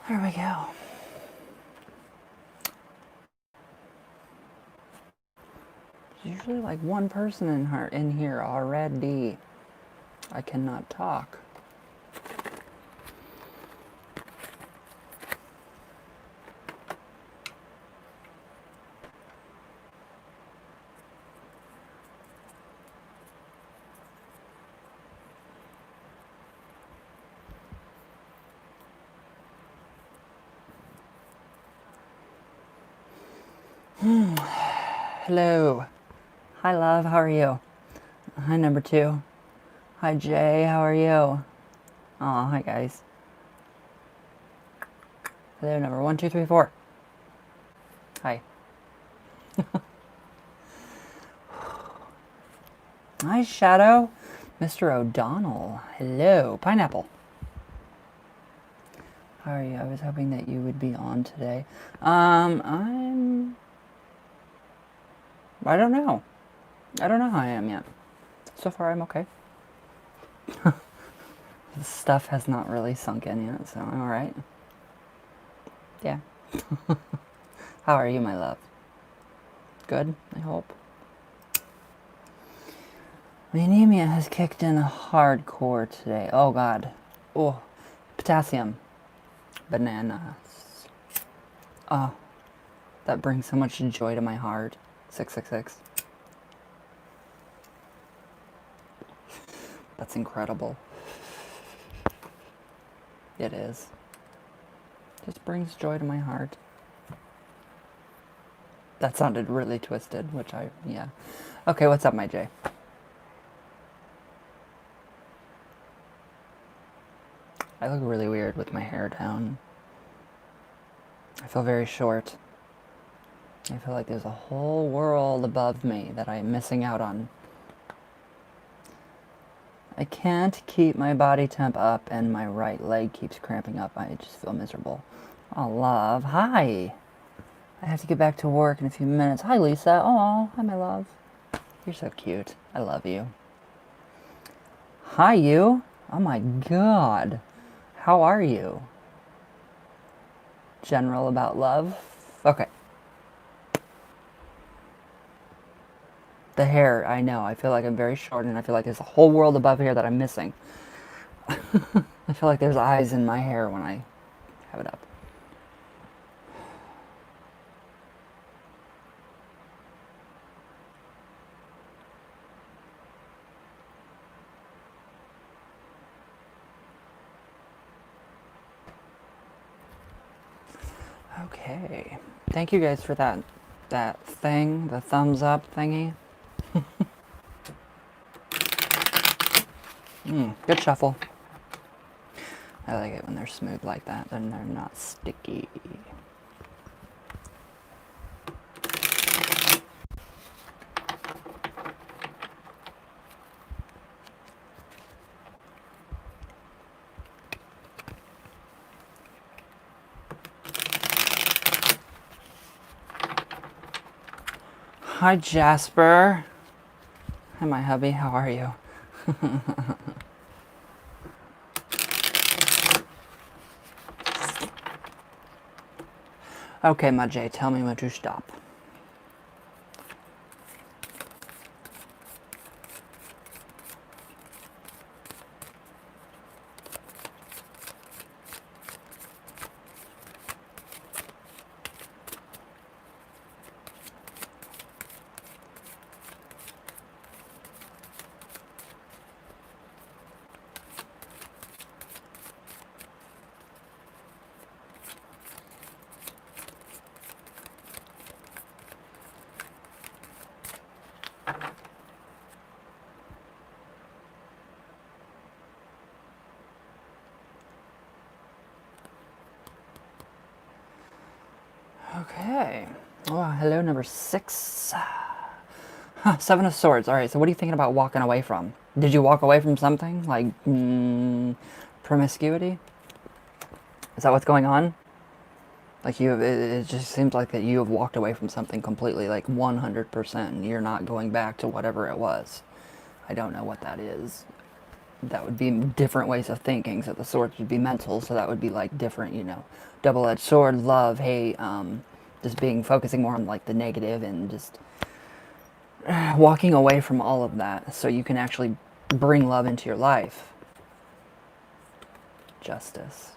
There we go. There's usually like one person in here already. I cannot talk. Hello. Hi, love. How are you? Hi, number 2. Hi, Jay. How are you? Oh, hi, guys. Hello, number 1, 2, 3, 4. Hi. Hi, Shadow. Mr. O'Donnell. Hello. Pineapple. How are you? I was hoping that you would be on today. I don't know. I don't know how I am yet. So far, I'm okay. The stuff has not really sunk in yet, so I'm alright. Yeah. How are you, my love? Good, I hope. The anemia has kicked in hardcore today. Oh, God. Oh, potassium. Bananas. Oh, that brings so much joy to my heart. 666. That's incredible. It is. Just brings joy to my heart. That sounded really twisted, yeah. Okay, what's up, my Jay? I look really weird with my hair down. I feel very short. I feel like there's a whole world above me that I'm missing out on. I can't keep my body temp up and my right leg keeps cramping up. I just feel miserable. Oh, love. Hi. I have to get back to work in a few minutes. Hi, Lisa. Oh, hi, my love. You're so cute. I love you. Hi, you. Oh, my God. How are you? General about love? Okay. The hair, I know. I feel like I'm very short and I feel like there's a whole world above here that I'm missing. I feel like there's eyes in my hair when I have it up. Okay. Thank you guys for that thing, the thumbs up thingy. Good shuffle. I like it when they're smooth like that, then they're not sticky. Hi, Jasper. Hi, my hubby. How are you? Okay, my Jay, tell me when to stop. Okay. Oh, hello, number 6. Huh, 7 of Swords. All right, so what are you thinking about walking away from? Did you walk away from something? Like, promiscuity? Is that what's going on? Like it just seems like that you have walked away from something completely, like 100%. You're not going back to whatever it was. I don't know what that is. that would be different ways of thinking. So the swords would be mental, so that would be like different, double-edged sword, love, hate, just being focusing more on like the negative and just walking away from all of that so you can actually bring love into your life. Justice.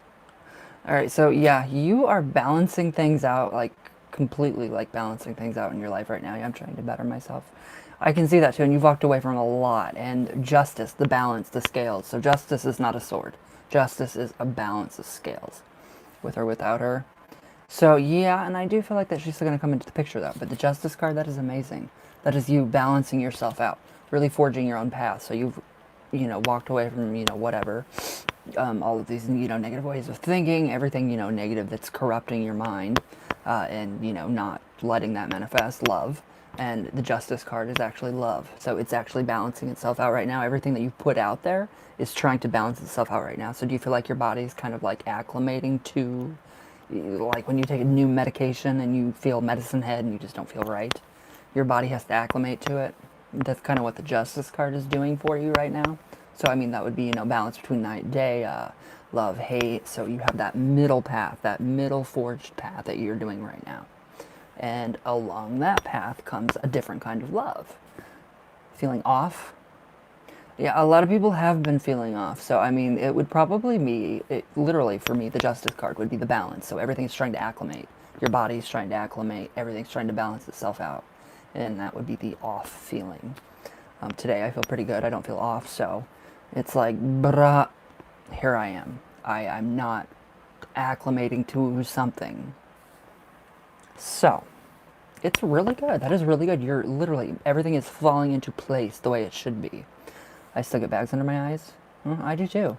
All right, so yeah, you are balancing things out, like completely like balancing things out in your life right now. I'm trying to better myself. I can see that too, and you've walked away from a lot. And justice, the balance, the scales. So justice is not a sword. Justice is a balance of scales, with or without her. So yeah, and I do feel like that she's still going to come into the picture though. But the justice card, that is amazing. That is you balancing yourself out, really forging your own path. So you've, walked away from, whatever, all of these, negative ways of thinking, everything, negative that's corrupting your mind, and, not letting that manifest, love. And the justice card is actually love. So it's actually balancing itself out right now. Everything that you've put out there is trying to balance itself out right now. So do you feel like your body's kind of like acclimating to, like when you take a new medication and you feel medicine head and you just don't feel right? Your body has to acclimate to it. That's kind of what the justice card is doing for you right now. So I mean, that would be, balance between night, day, love, hate. So you have that middle path, that middle forged path that you're doing right now. And along that path comes a different kind of love. Feeling off? Yeah, a lot of people have been feeling off. So, I mean, it would probably be, literally for me, the justice card would be the balance. So everything's trying to acclimate. Your body's trying to acclimate. Everything's trying to balance itself out. And that would be the off feeling. Today I feel pretty good. I don't feel off. So it's like, bruh, here I am. I'm not acclimating to something. So, it's really good. That is really good. You're literally, everything is falling into place the way it should be. I still get bags under my eyes. I do too.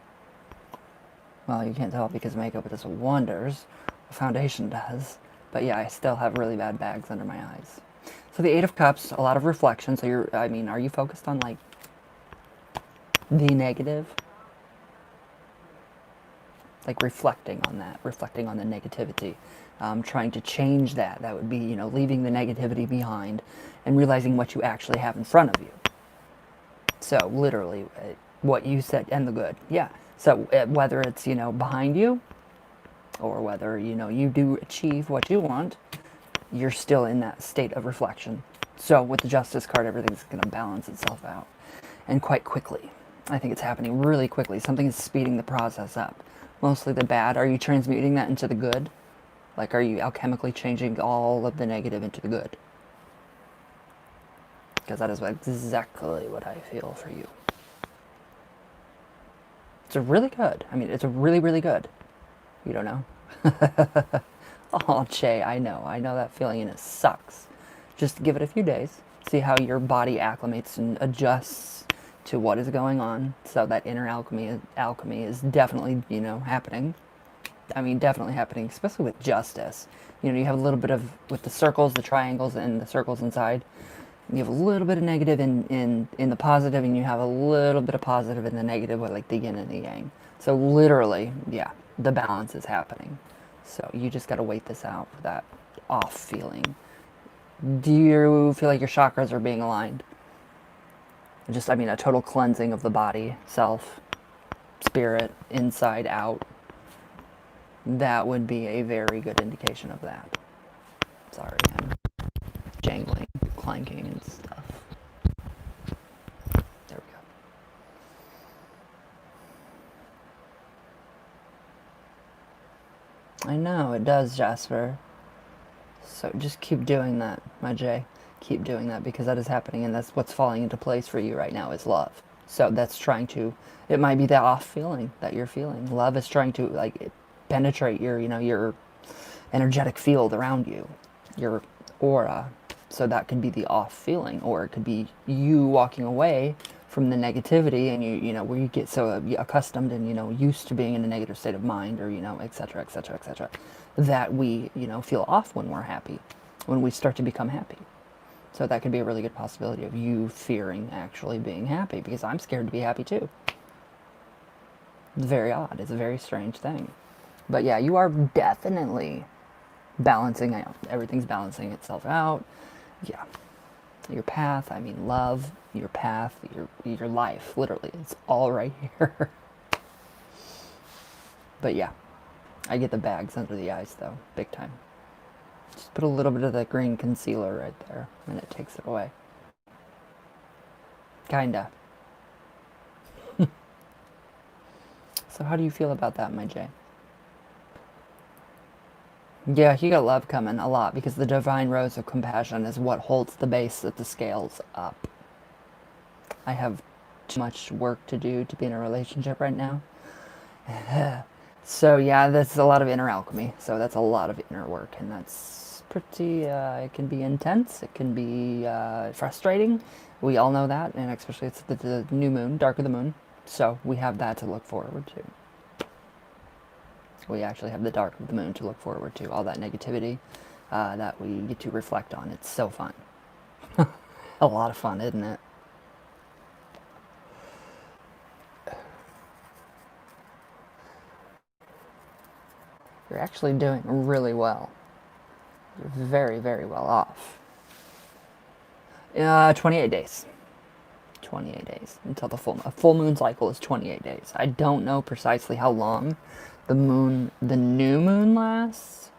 Well, you can't tell because makeup does wonders. Foundation does. But yeah, I still have really bad bags under my eyes. So the Eight of Cups, a lot of reflection. So are you focused on like the negative? Like reflecting on that, reflecting on the negativity, trying to change that. That would be, leaving the negativity behind and realizing what you actually have in front of you. So literally what you said, and the good. Yeah. So whether it's, behind you or whether, you do achieve what you want, you're still in that state of reflection. So with the Justice card, everything's going to balance itself out, and quite quickly. I think it's happening really quickly. Something is speeding the process up. Mostly the bad. Are you transmuting that into the good? Like, are you alchemically changing all of the negative into the good? Because that is exactly what I feel for you. It's a really good. I mean, it's a really, really good. You don't know? Oh, Che, I know that feeling, and it sucks. Just give it a few days. See how your body acclimates and adjusts to what is going on. So that inner alchemy is definitely, happening. I mean, definitely happening, especially with justice. You have a little bit of, with the circles, the triangles, and the circles inside. You have a little bit of negative in the positive, and you have a little bit of positive in the negative, with like the yin and the yang. So literally, yeah, the balance is happening. So you just got to wait this out for that off feeling. Do you feel like your chakras are being aligned? Just, a total cleansing of the body, self, spirit, inside out. That would be a very good indication of that. Sorry, I'm jangling, clanking, and stuff. There we go. I know, it does, Jasper. So just keep doing that, my Jay. Keep doing that, because that is happening, and that's what's falling into place for you right now is love. So that's trying to, it might be the off feeling that you're feeling. Love is trying to like penetrate your, your energetic field around you, your aura. So that could be the off feeling, or it could be you walking away from the negativity, and where you get so accustomed and, used to being in a negative state of mind, or, et cetera, et cetera, et cetera, that we, feel off when we're happy, when we start to become happy. So that could be a really good possibility of you fearing actually being happy, because I'm scared to be happy too. It's very odd. It's a very strange thing. But yeah, you are definitely balancing out. Everything's balancing itself out. Yeah. Your path, I mean love, your path, your life, literally. It's all right here. But yeah, I get the bags under the eyes though, big time. Just put a little bit of that green concealer right there and it takes it away. Kinda. So how do you feel about that, my Jay? Yeah, you got love coming a lot because the divine rose of compassion is what holds the base of the scales up. I have too much work to do to be in a relationship right now. So yeah, that's a lot of inner alchemy. So that's a lot of inner work, and that's pretty. It can be intense. It can be frustrating. We all know that, and especially it's the new moon, dark of the moon. So we have that to look forward to. We actually have the dark of the moon to look forward to. All that negativity that we get to reflect on. It's so fun. A lot of fun, isn't it? You're actually doing really well. You're very, very well off. 28 days. 28 days until a full moon cycle is 28 days. I don't know precisely how long the new moon lasts.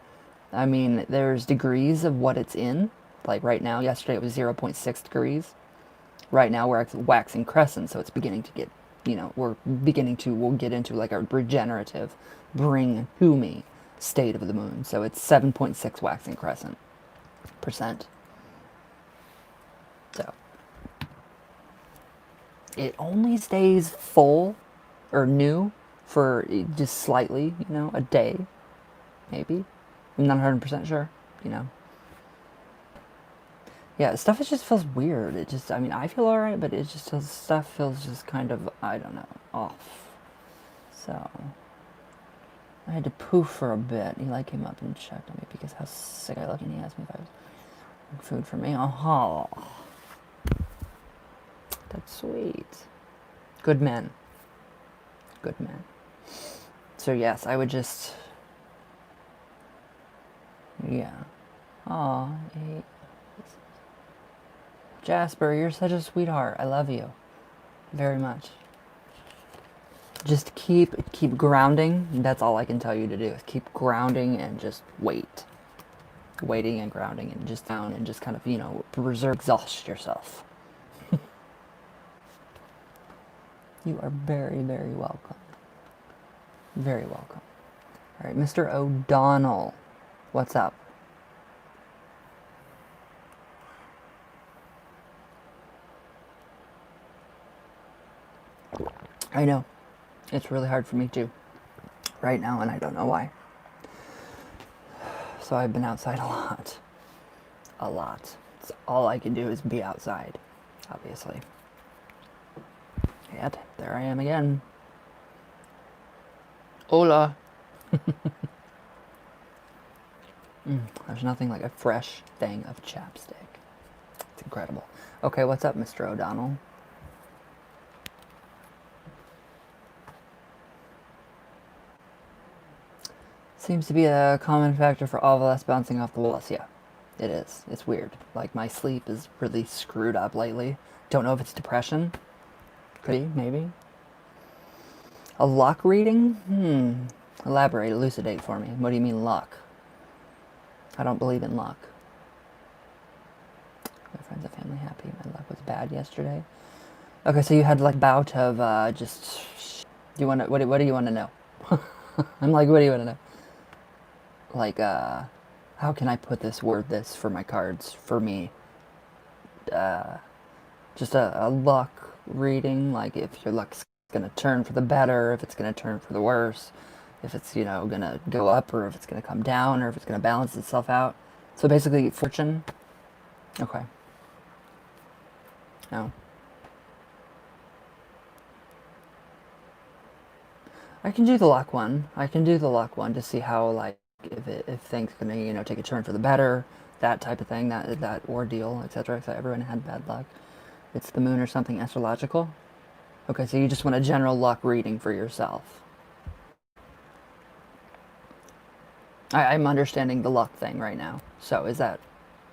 I mean, there's degrees of what it's in. Like right now, yesterday it was 0.6 degrees. Right now we're waxing crescent, so it's beginning to get, we'll get into like a regenerative, bring to me state of the moon. So it's 7.6 waxing crescent percent. So it only stays full or new for just slightly, a day, maybe. I'm not 100% sure, Yeah, stuff just feels weird. I feel alright, but stuff feels just kind of, I don't know, off. So, I had to poof for a bit. Eli came up and checked on me because how sick I look, and he asked me if I was food for me. Oh, that's sweet. Good man. Good man. So yes, I would just, yeah. Oh, Jasper, you're such a sweetheart. I love you very much. Just keep grounding. That's all I can tell you to do is keep grounding and just wait. Waiting and grounding and just down and just kind of, exhaust yourself. You are very, very welcome. Very welcome. All right, Mr. O'Donnell, what's up? I know. It's really hard for me too right now, and I don't know why. So I've been outside a lot. A lot. So all I can do is be outside, obviously. Yet, there I am again. Hola. There's nothing like a fresh thing of chapstick. It's incredible. Okay, what's up, Mr. O'Donnell? Seems to be a common factor for all of us bouncing off the walls. Yeah, it is. It's weird. Like, my sleep is really screwed up lately. Don't know if it's depression. Could be, maybe. A luck reading? Elaborate, elucidate for me. What do you mean luck? I don't believe in luck. My friends and family happy. My luck was bad yesterday. Okay, so you had like bout of just. Do you want to? What do you want to know? I'm like, what do you want to know? Like, how can I put this for my cards for me? Just a luck reading, like if your luck's gonna turn for the better, if it's gonna turn for the worse, if it's gonna go up or if it's gonna come down or if it's gonna balance itself out. So basically, fortune. Okay. No. I can do the luck one. I can do the luck one to see how like if things gonna take a turn for the better, that type of thing, that ordeal, etc. So everyone had bad luck. It's the moon or something astrological. Okay, so you just want a general luck reading for yourself. I'm understanding the luck thing right now. So is that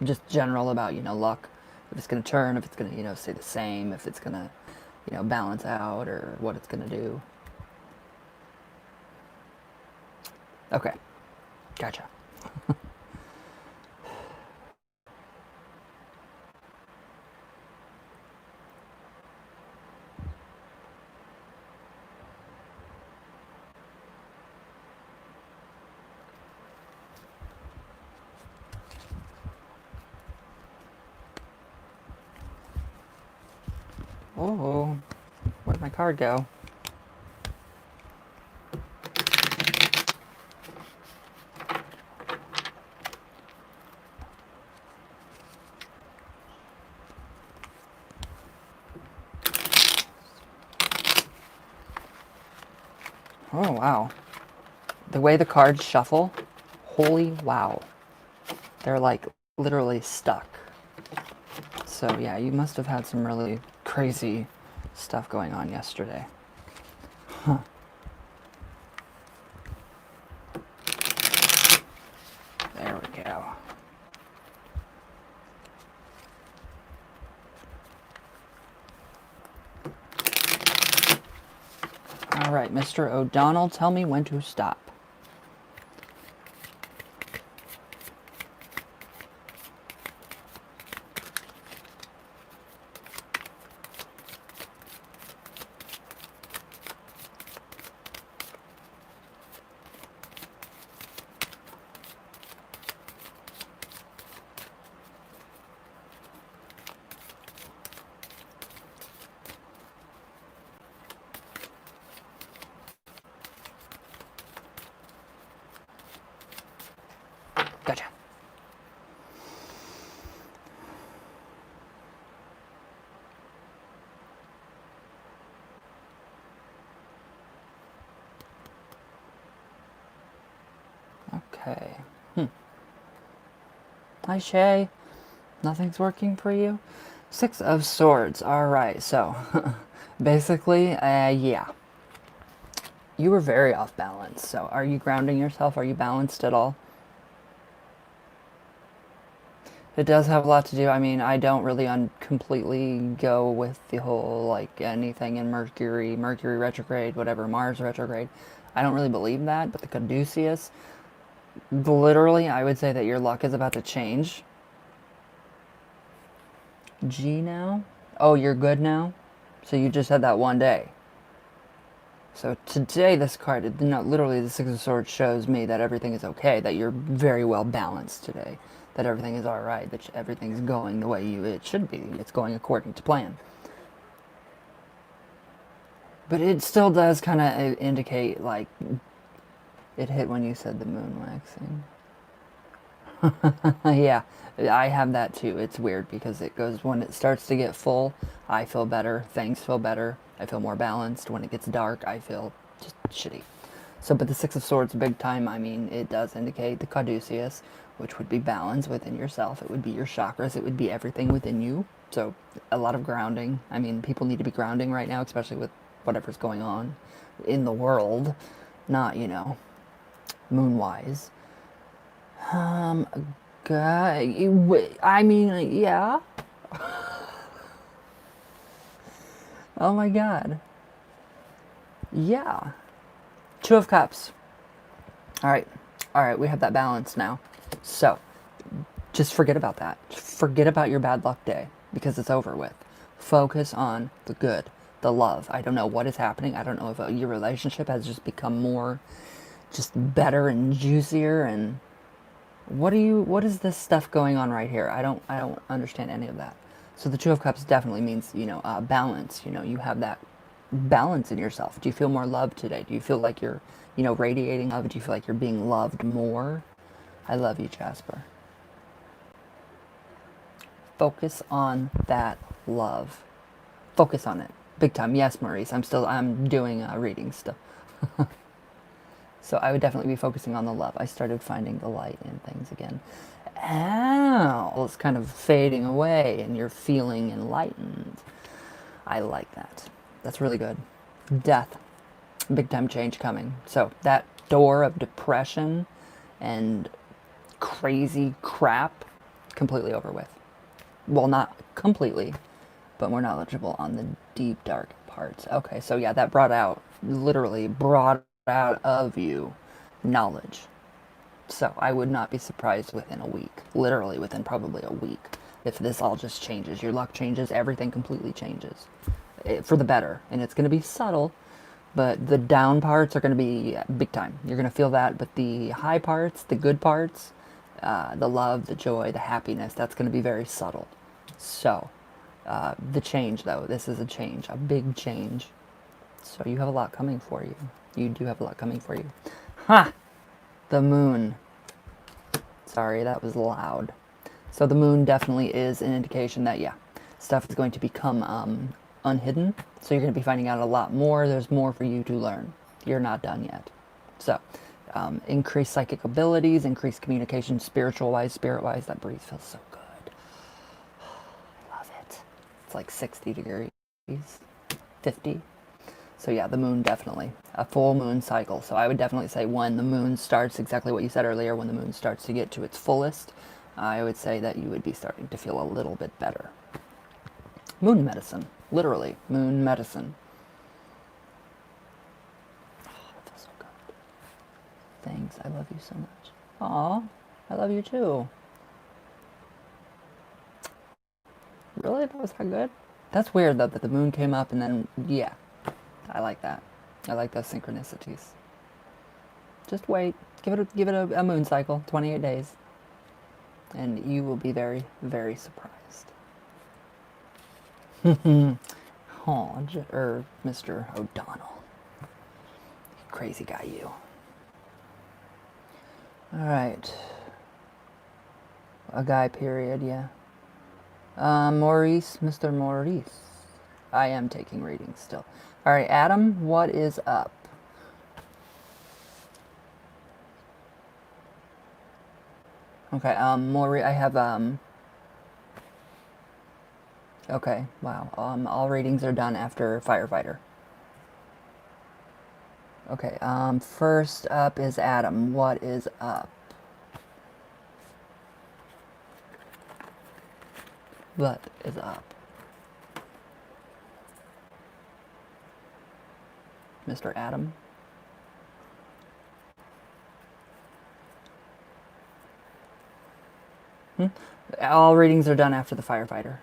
just general about luck? If it's going to turn, if it's going to, stay the same, if it's going to, balance out, or what it's going to do. Okay. Gotcha. Oh, where'd my card go? Oh, wow. The way the cards shuffle, holy wow. They're like literally stuck. So yeah, you must have had some really crazy stuff going on yesterday. Huh. There we go. All right, Mr. O'Donnell, tell me when to stop. Gotcha. Okay. Hi, Shay. Nothing's working for you? Six of Swords. All right, so basically, yeah. You were very off balance. So are you grounding yourself? Are you balanced at all? It does have a lot to do. I mean, I don't really completely go with the whole, like, anything in Mercury retrograde, whatever, Mars retrograde. I don't really believe that, but the caduceus, literally, I would say that your luck is about to change. G now? Oh, you're good now? So you just had that one day. So today, this card, no, literally, the Six of Swords shows me that everything is okay, that you're very well balanced today, that everything is all right, that everything's going the way it should be. It's going according to plan. But it still does kind of indicate, like, it hit when you said the moon waxing. Yeah, I have that too. It's weird because it goes, when it starts to get full, I feel better, things feel better, I feel more balanced. When it gets dark, I feel just shitty. So, but the Six of Swords, big time, I mean, it does indicate the caduceus, which would be balance within yourself. It would be your chakras. It would be everything within you. So, a lot of grounding. I mean, people need to be grounding right now, especially with whatever's going on in the world. Not, moon-wise. Guy, I mean, yeah. Oh my god. Yeah. Two of Cups. All right. All right, we have that balance now. So, just forget about that. Just forget about your bad luck day because it's over with. Focus on the good, the love. I don't know what is happening. I don't know if your relationship has just become more just better and juicier, and what is this stuff going on right here? I don't understand any of that. So the Two of Cups definitely means, balance. You have that balance in yourself. Do you feel more loved today? Do you feel like you're, radiating love? Do you feel like you're being loved more? I love you, Jasper. Focus on that love. Focus on it. Big time. Yes, Maurice. I'm doing reading stuff. So I would definitely be focusing on the love. I started finding the light in things again. Ow! It's kind of fading away and you're feeling enlightened. I like that. That's really good. Death. Big time change coming. So that door of depression and crazy crap, completely over with. Well, not completely, but more knowledgeable on the deep, dark parts. Okay, so yeah, that literally brought out of you knowledge. So I would not be surprised within a week, literally within probably a week, if this all just changes. Your luck changes, everything completely changes for the better. And it's going to be subtle, but the down parts are going to be big time. You're going to feel that, but the high parts, the good parts, the love, the joy, the happiness, that's going to be very subtle. So, the change though, this is a change, a big change. So you have a lot coming for you. You do have a lot coming for you. Ha! The moon. Sorry, that was loud. So the moon definitely is an indication that, yeah, stuff is going to become unhidden. So you're going to be finding out a lot more. There's more for you to learn. You're not done yet. So, increased psychic abilities, increased communication, spiritual-wise, spirit-wise. That breeze feels so good. I love it. It's like 60 degrees, 50. So yeah, the moon definitely. A full moon cycle. So I would definitely say when the moon starts, exactly what you said earlier, when the moon starts to get to its fullest, I would say that you would be starting to feel a little bit better. Moon medicine. Literally, moon medicine. Oh, that feels so good. Thanks, I love you so much. Aw, I love you too. Really? That was that good? That's weird though, that the moon came up and then, yeah. I like that. I like those synchronicities. Just wait. Give it a moon cycle, 28 days. And you will be very, very surprised. Oh, Mr. O'Donnell. Crazy guy, you. Alright. A guy, period, yeah. Maurice, Mr. Maurice. I am taking readings still. Alright, Adam, what is up? Okay, I have, okay, wow. All readings are done after firefighter. Okay, first up is Adam. What is up? What is up? Mr. Adam? All readings are done after the firefighter.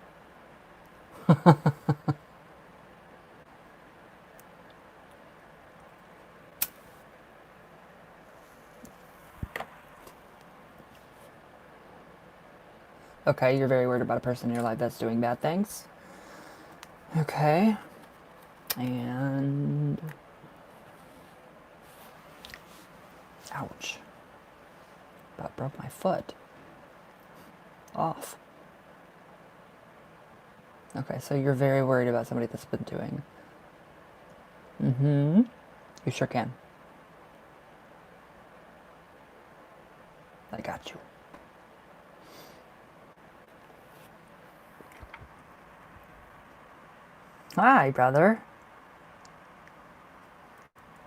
Okay, you're very worried about a person in your life that's doing bad things. Okay. And... ouch. About broke my foot. Off. Okay, so you're very worried about somebody that's been doing... Mm-hmm. You sure can. I got you. Hi, brother.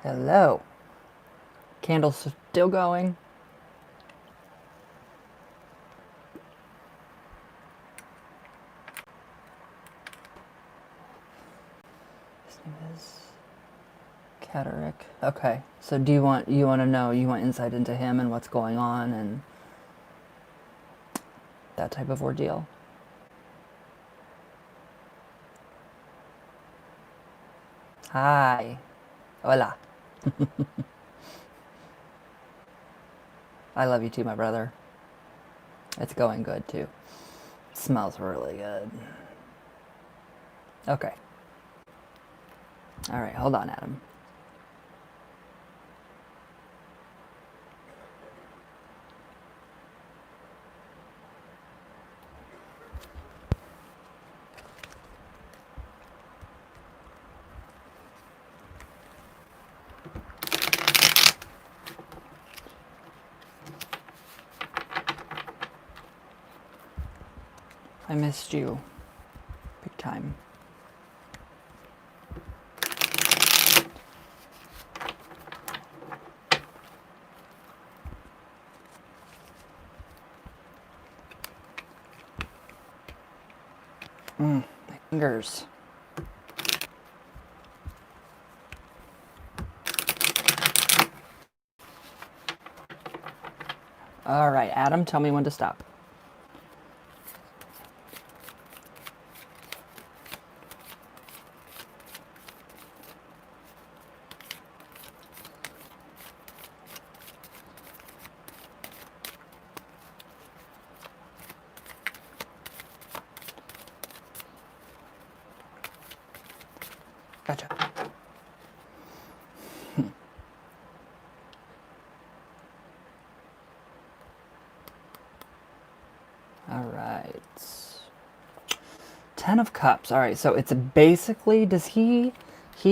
Hello. Candle's still going. His name is Catterick. Okay, so you want to know, you want insight into him and what's going on and that type of ordeal? Hi. Hola. I love you too, my brother. It's going good too. It smells really good. Okay. All right, hold on, Adam. I missed you. Big time. My fingers. All right, Adam, tell me when to stop. Gotcha. All right. 10 of Cups. All right, so it's basically, does he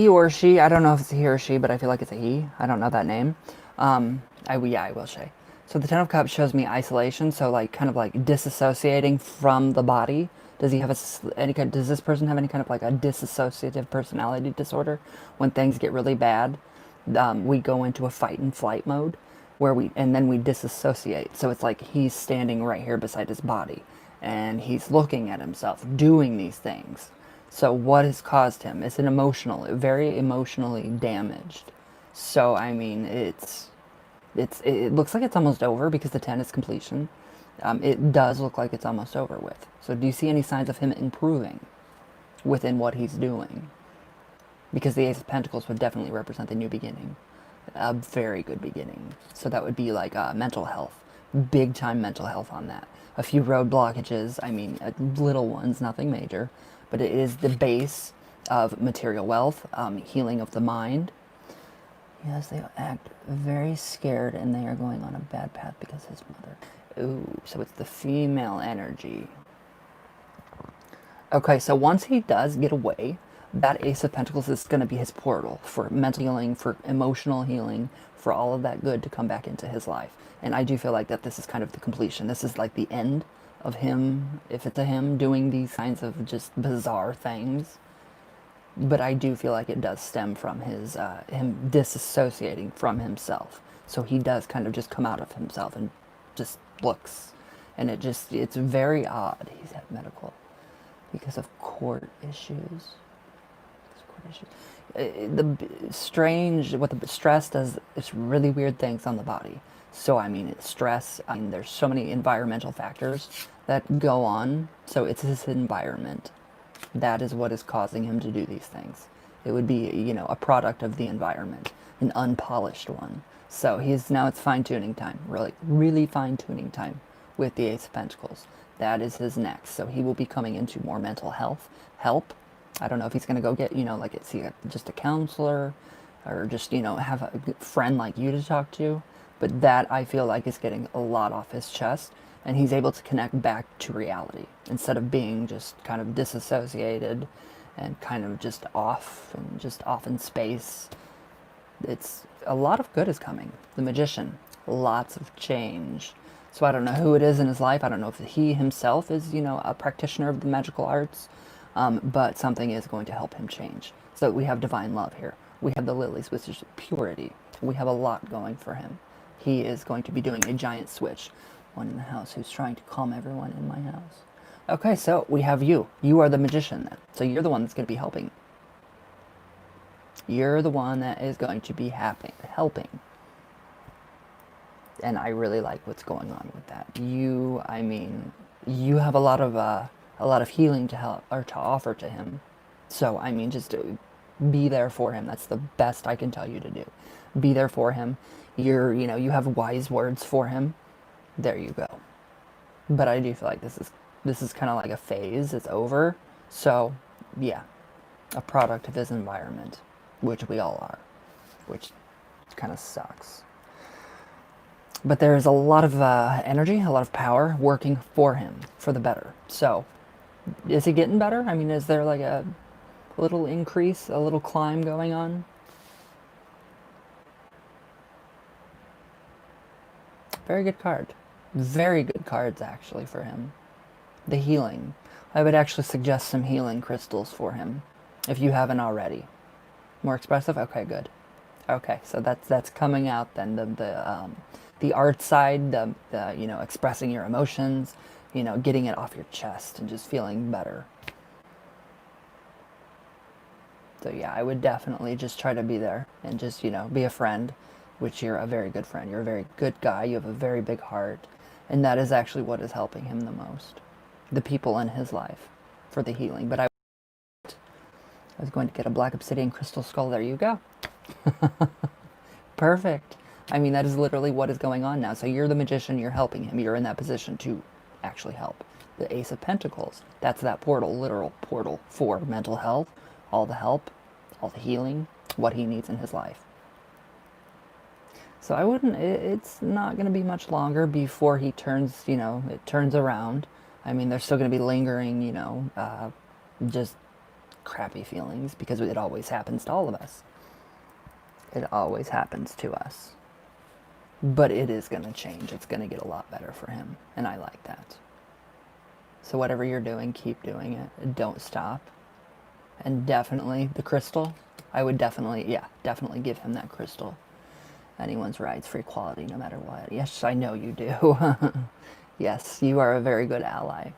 or she, I don't know if it's a he or she, but I feel like it's a he. I don't know that name. I will say. So the 10 of Cups shows me isolation, so like kind of like disassociating from the body. Does he have any kind, does this person have any kind of like a dissociative personality disorder? When things get really bad, we go into a fight and flight mode where and then we disassociate. So it's like he's standing right here beside his body and he's looking at himself doing these things. So what has caused him? It's an very emotionally damaged. So I mean, it looks like it's almost over because the 10 is completion. It does look like it's almost over with. So do you see any signs of him improving within what he's doing? Because the Ace of Pentacles would definitely represent the new beginning. A very good beginning. So that would be like mental health. Big time mental health on that. A few road blockages, I mean, little ones, nothing major. But it is the base of material wealth, healing of the mind. Yes, they act very scared and they are going on a bad path because his mother. Ooh, so it's the female energy. Okay, so once he does get away, that Ace of Pentacles is going to be his portal for mental healing, for emotional healing, for all of that good to come back into his life. And I do feel like that this is kind of the completion. This is like the end of him, if it's a him, doing these kinds of just bizarre things. But I do feel like it does stem from his him disassociating from himself. So he does kind of just come out of himself and just looks. And it's very odd. He's had medical because of court issues. The strange, what the stress does, it's really weird things on the body. So I mean, it's stress. I mean, there's so many environmental factors that go on. So it's his environment. That is what is causing him to do these things. It would be, a product of the environment, an unpolished one. So now it's fine-tuning time, really, really fine-tuning time with the Ace of Pentacles. That is his next. So he will be coming into more mental health help. I don't know if he's going to go get, just a counselor or just, have a good friend like you to talk to. But that I feel like is getting a lot off his chest and he's able to connect back to reality instead of being just kind of disassociated and kind of just off in space. It's a lot of good is coming. The Magician, lots of change. So I don't know who it is in his life. I don't know if he himself is, a practitioner of the magical arts, but something is going to help him change. So we have divine love here. We have the lilies, which is purity. We have a lot going for him. He is going to be doing a giant switch. One in the house who's trying to calm everyone in my house. Okay, so we have you. You are the Magician then. So you're the one that's going to be helping. You're the one that is going to be helping. And I really like what's going on with that. You have a lot of healing to help or to offer to him. So I mean, just be there for him. That's the best I can tell you to do. Be there for him. You have wise words for him. There you go. But I do feel like this is kind of like a phase. It's over. So yeah, a product of his environment, which we all are, which kind of sucks. But there's a lot of energy, a lot of power working for him for the better. So is he getting better? I mean, is there like a little increase, a little climb going on? Very good card. Very good cards actually for him. The healing. I would actually suggest some healing crystals for him if you haven't already. More expressive? Okay, good. Okay, so that's coming out then. The art side, the expressing your emotions, getting it off your chest and just feeling better. So yeah, I would definitely just try to be there and just, you know, be a friend, which you're a very good friend. You're a very good guy. You have a very big heart. And that is actually what is helping him the most. The people in his life for the healing. But I was going to get a black obsidian crystal skull. There you go. Perfect. I mean, that is literally what is going on now. So you're the magician. You're helping him. You're in that position to actually help. The Ace of Pentacles. That's that portal, literal portal for mental health, all the help, all the healing, what he needs in his life. So I wouldn't, it's not going to be much longer before he turns, you know, it turns around. I mean, there's still going to be lingering, you know, just crappy feelings because it always happens to all of us. It always happens to us. But it is going to change. It's going to get a lot better for him. And I like that. So whatever you're doing, keep doing it. Don't stop. And definitely the crystal. I would definitely, yeah, definitely give him that crystal. Anyone's rights for equality, no matter what. Yes, I know you do. Yes, you are a very good ally.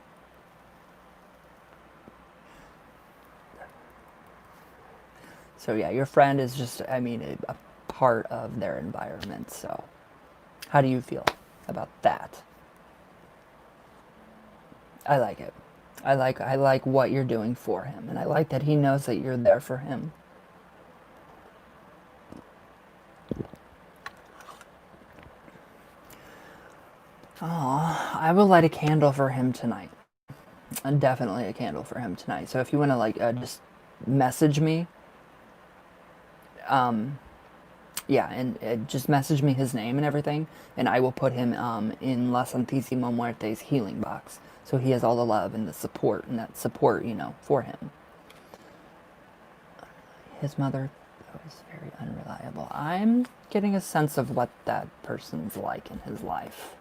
So yeah, your friend is just, I mean, a part of their environment. So how do you feel about that? I like it. I like what you're doing for him, and I like that he knows that you're there for him. Oh, I will light a candle for him tonight. And definitely a candle for him tonight. So if you want to like just message me, yeah, and just message me his name and everything, and I will put him in La Santísima Muerte's healing box. So he has all the love and the support, and that support, you know, for him. His mother was very unreliable. I'm getting a sense of what that person's like in his life,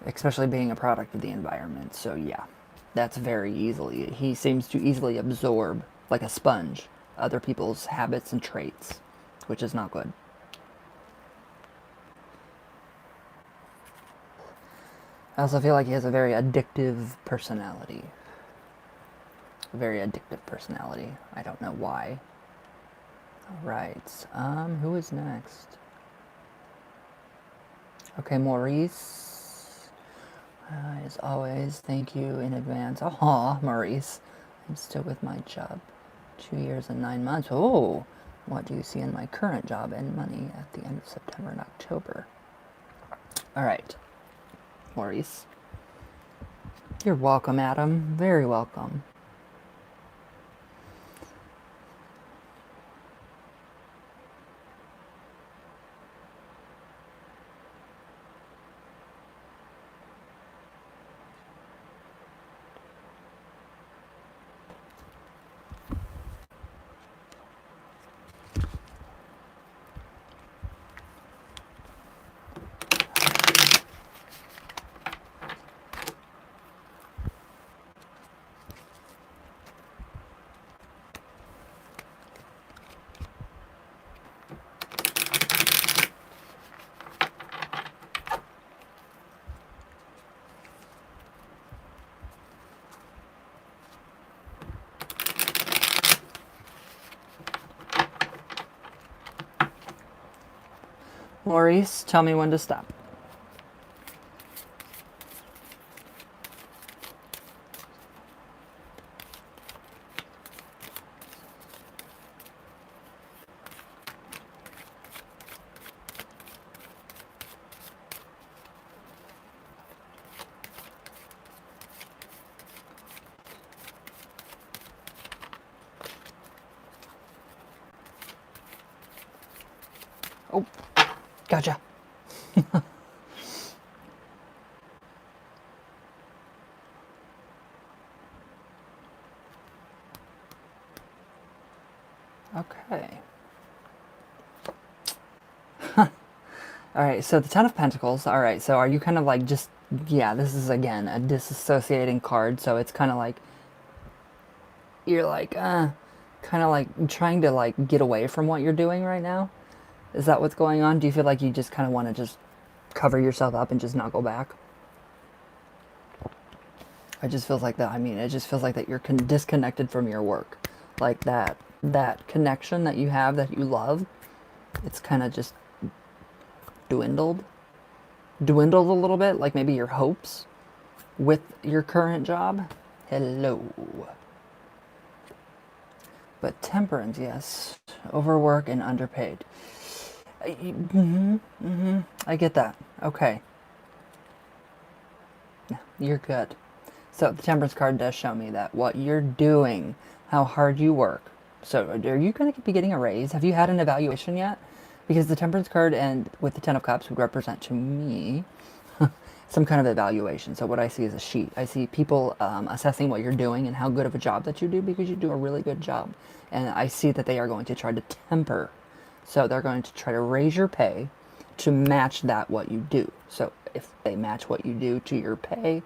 especially being a product of the environment. So yeah, that's very easily, he seems to easily absorb, like a sponge, other people's habits and traits, which is not good. I also feel like he has a very addictive personality. A very addictive personality. I don't know why. Alright, who is next? Okay, Maurice. As always, thank you in advance. Aw, Maurice. I'm still with my job. 2 years and 9 months. Oh, what do you see in my current job and money at the end of September and October? Alright, Maurice. You're welcome, Adam. Very welcome. Maurice, tell me when to stop. Oh, gotcha. Okay. Alright, so the Ten of Pentacles. Alright, so are you kind of like just, yeah, this is again a disassociating card, so it's kind of like, you're like, kind of like trying to like get away from what you're doing right now? Is that what's going on? Do you feel like you just kind of want to just cover yourself up and just not go back? It just feels like that. I mean, it just feels like that you're disconnected from your work. Like that. that connection that you have, that you love, it's kind of just dwindled a little bit, like maybe your hopes with your current job. Hello. But temperance, yes. Overwork and underpaid. I get that. Okay. Yeah, you're good. So the temperance card does show me that what you're doing, how hard you work. So are you going to be getting a raise? Have you had an evaluation yet? Because the temperance card and with the Ten of Cups would represent to me some kind of evaluation. So what I see is a sheet. I see people assessing what you're doing and how good of a job that you do, because you do a really good job. And I see that they are going to try to temper. So they're going to try to raise your pay to match that what you do. So if they match what you do to your pay,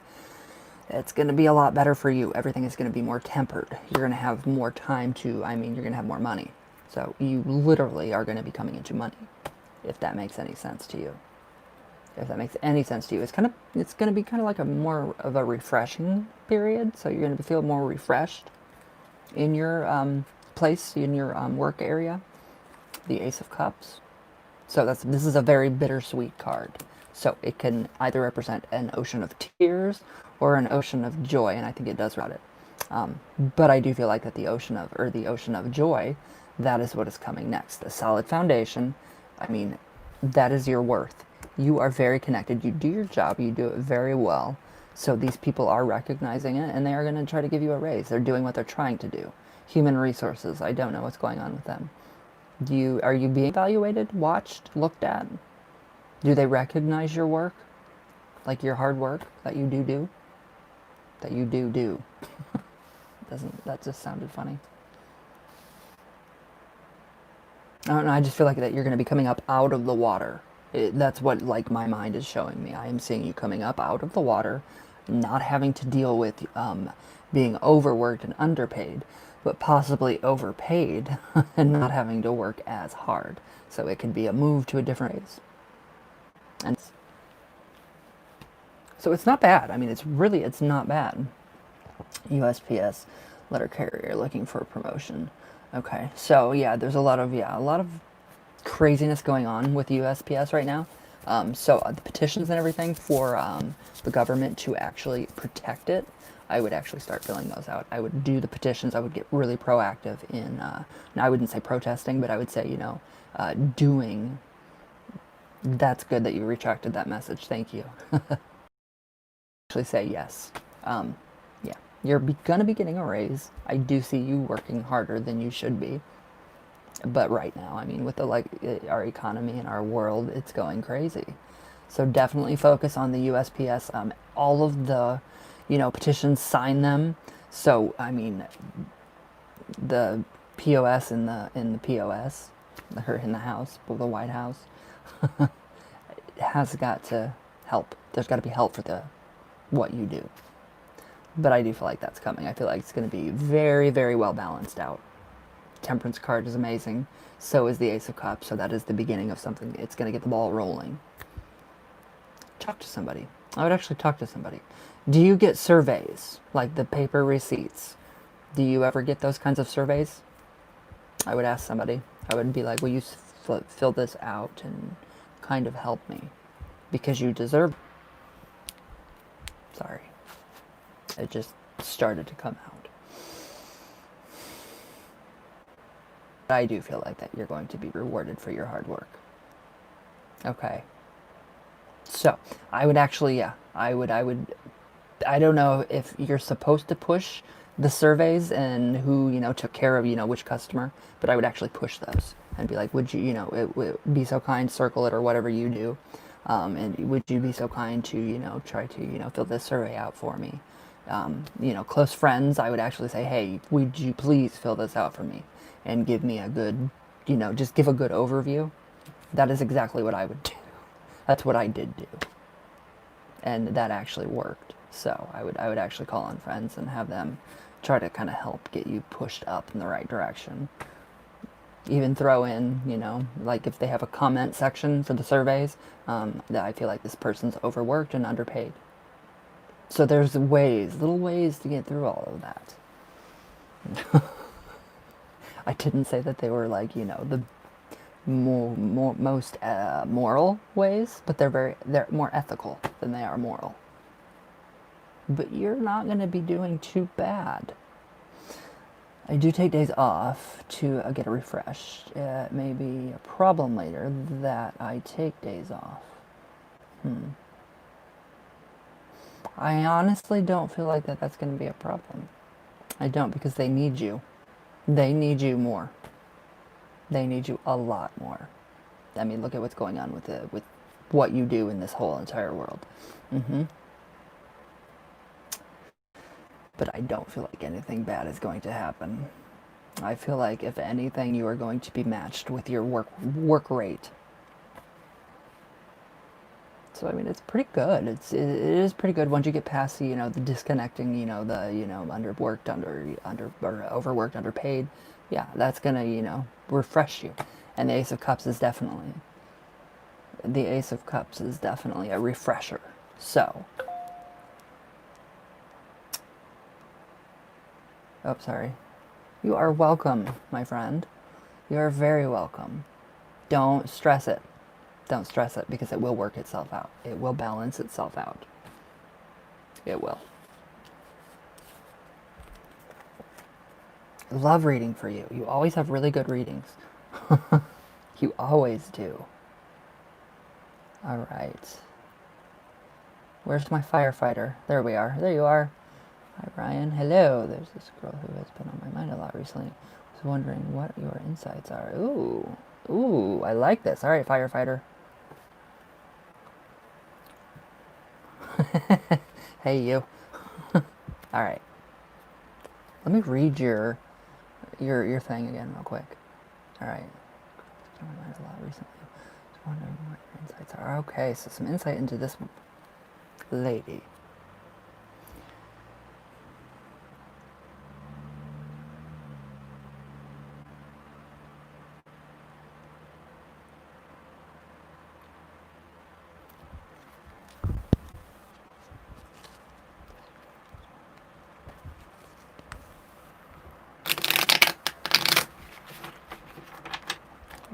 it's going to be a lot better for you. Everything is going to be more tempered. You're going to have more time to, I mean, you're going to have more money. So you literally are going to be coming into money, if that makes any sense to you. If that makes any sense to you, it's going to be kind of like a more of a refreshing period. So you're going to feel more refreshed in your place, in your work area. The Ace of Cups. So this is a very bittersweet card. So it can either represent an ocean of tears or an ocean of joy, and I think it does represent it. But I do feel like that the ocean of joy, that is what is coming next. A solid foundation. I mean, that is your worth. You are very connected. You do your job. You do it very well. So these people are recognizing it, and they are going to try to give you a raise. They're doing what they're trying to do. Human resources. I don't know what's going on with them. Are you being evaluated, watched, looked at? Do they recognize your work? Like your hard work that you do? That you do. That just sounded funny. I don't know, I just feel like that you're going to be coming up out of the water. That's what, like, my mind is showing me. I am seeing you coming up out of the water, not having to deal with being overworked and underpaid, but possibly overpaid and not having to work as hard. So it could be a move to a different place. And so it's not bad. I mean, it's not bad. USPS letter carrier looking for a promotion. Okay, so yeah, there's a lot of craziness going on with USPS right now. So the petitions and everything for the government to actually protect it, I would actually start filling those out. I would do the petitions. I would get really proactive in, I wouldn't say protesting, but I would say, doing. That's good that you retracted that message. Thank you. Actually say yes. Yeah, you're going to be getting a raise. I do see you working harder than you should be. But right now, I mean, with our economy and our world, it's going crazy. So definitely focus on the USPS. All of the, petitions, sign them. So I mean, the POS in the POS, or in the house, the White House, has got to help. There's got to be help for what you do. But I do feel like that's coming. I feel like it's going to be very, very well balanced out. Temperance card is amazing. So is the Ace of Cups. So that is the beginning of something. It's going to get the ball rolling. Talk to somebody. I would actually talk to somebody. Do you get surveys, like the paper receipts? Do you ever get those kinds of surveys? I would ask somebody. I would be like, will you fill this out and kind of help me? Because you deserve. Sorry. It just started to come out. I do feel like that you're going to be rewarded for your hard work. Okay. So, I would actually, yeah, I don't know if you're supposed to push the surveys and who, took care of, which customer, but I would actually push those and be like, would you, be so kind, circle it or whatever you do. And would you be so kind to, try to, fill this survey out for me? Close friends, I would actually say, hey, would you please fill this out for me and give me a good, just give a good overview. That is exactly what I would do. That's what I did do. And that actually worked. So I would actually call on friends and have them try to kind of help get you pushed up in the right direction. Even throw in, like if they have a comment section for the surveys, that I feel like this person's overworked and underpaid. So there's little ways to get through all of that. I didn't say that they were like, you know, the most moral ways, but they're more ethical than they are moral. But you're not going to be doing too bad. I do take days off to get a refresh. It may be a problem later that I take days off. I honestly don't feel like that's going to be a problem. I don't, because they need you. They need you more. They need you a lot more. I mean, look at what's going on with what you do in this whole entire world. But I don't feel like anything bad is going to happen. I feel like, if anything, you are going to be matched with your work rate. So I mean, it's pretty good. It is pretty good once you get past the, you know, the disconnecting, you know, the, you know, underworked, or overworked, underpaid. Yeah, that's gonna, you know, refresh you. And the Ace of Cups is definitely a refresher. So, oh, sorry. You are welcome, my friend. You are very welcome. Don't stress it. Don't stress it, because it will work itself out. It will balance itself out. It will. I love reading for you. You always have really good readings. You always do. All right. Where's my firefighter? There we are. There you are. Hi, Ryan. Hello. There's this girl who has been on my mind a lot recently. I was wondering what your insights are. Ooh. Ooh, I like this. All right, firefighter. Hey, you. All right. Let me read your thing again real quick. All right. Been on my mind a lot recently. I was wondering what your insights are. Okay, so some insight into this lady.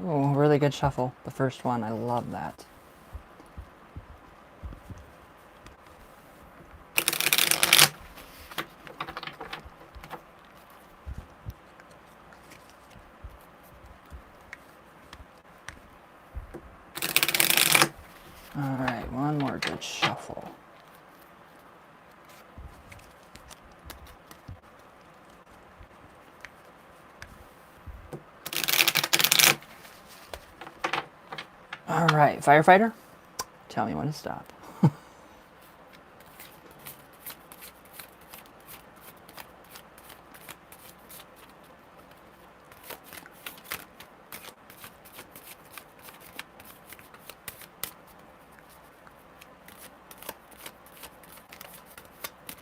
Oh, really good shuffle. The first one, I love that. All right, one more good shuffle. All right, firefighter, tell me when to stop.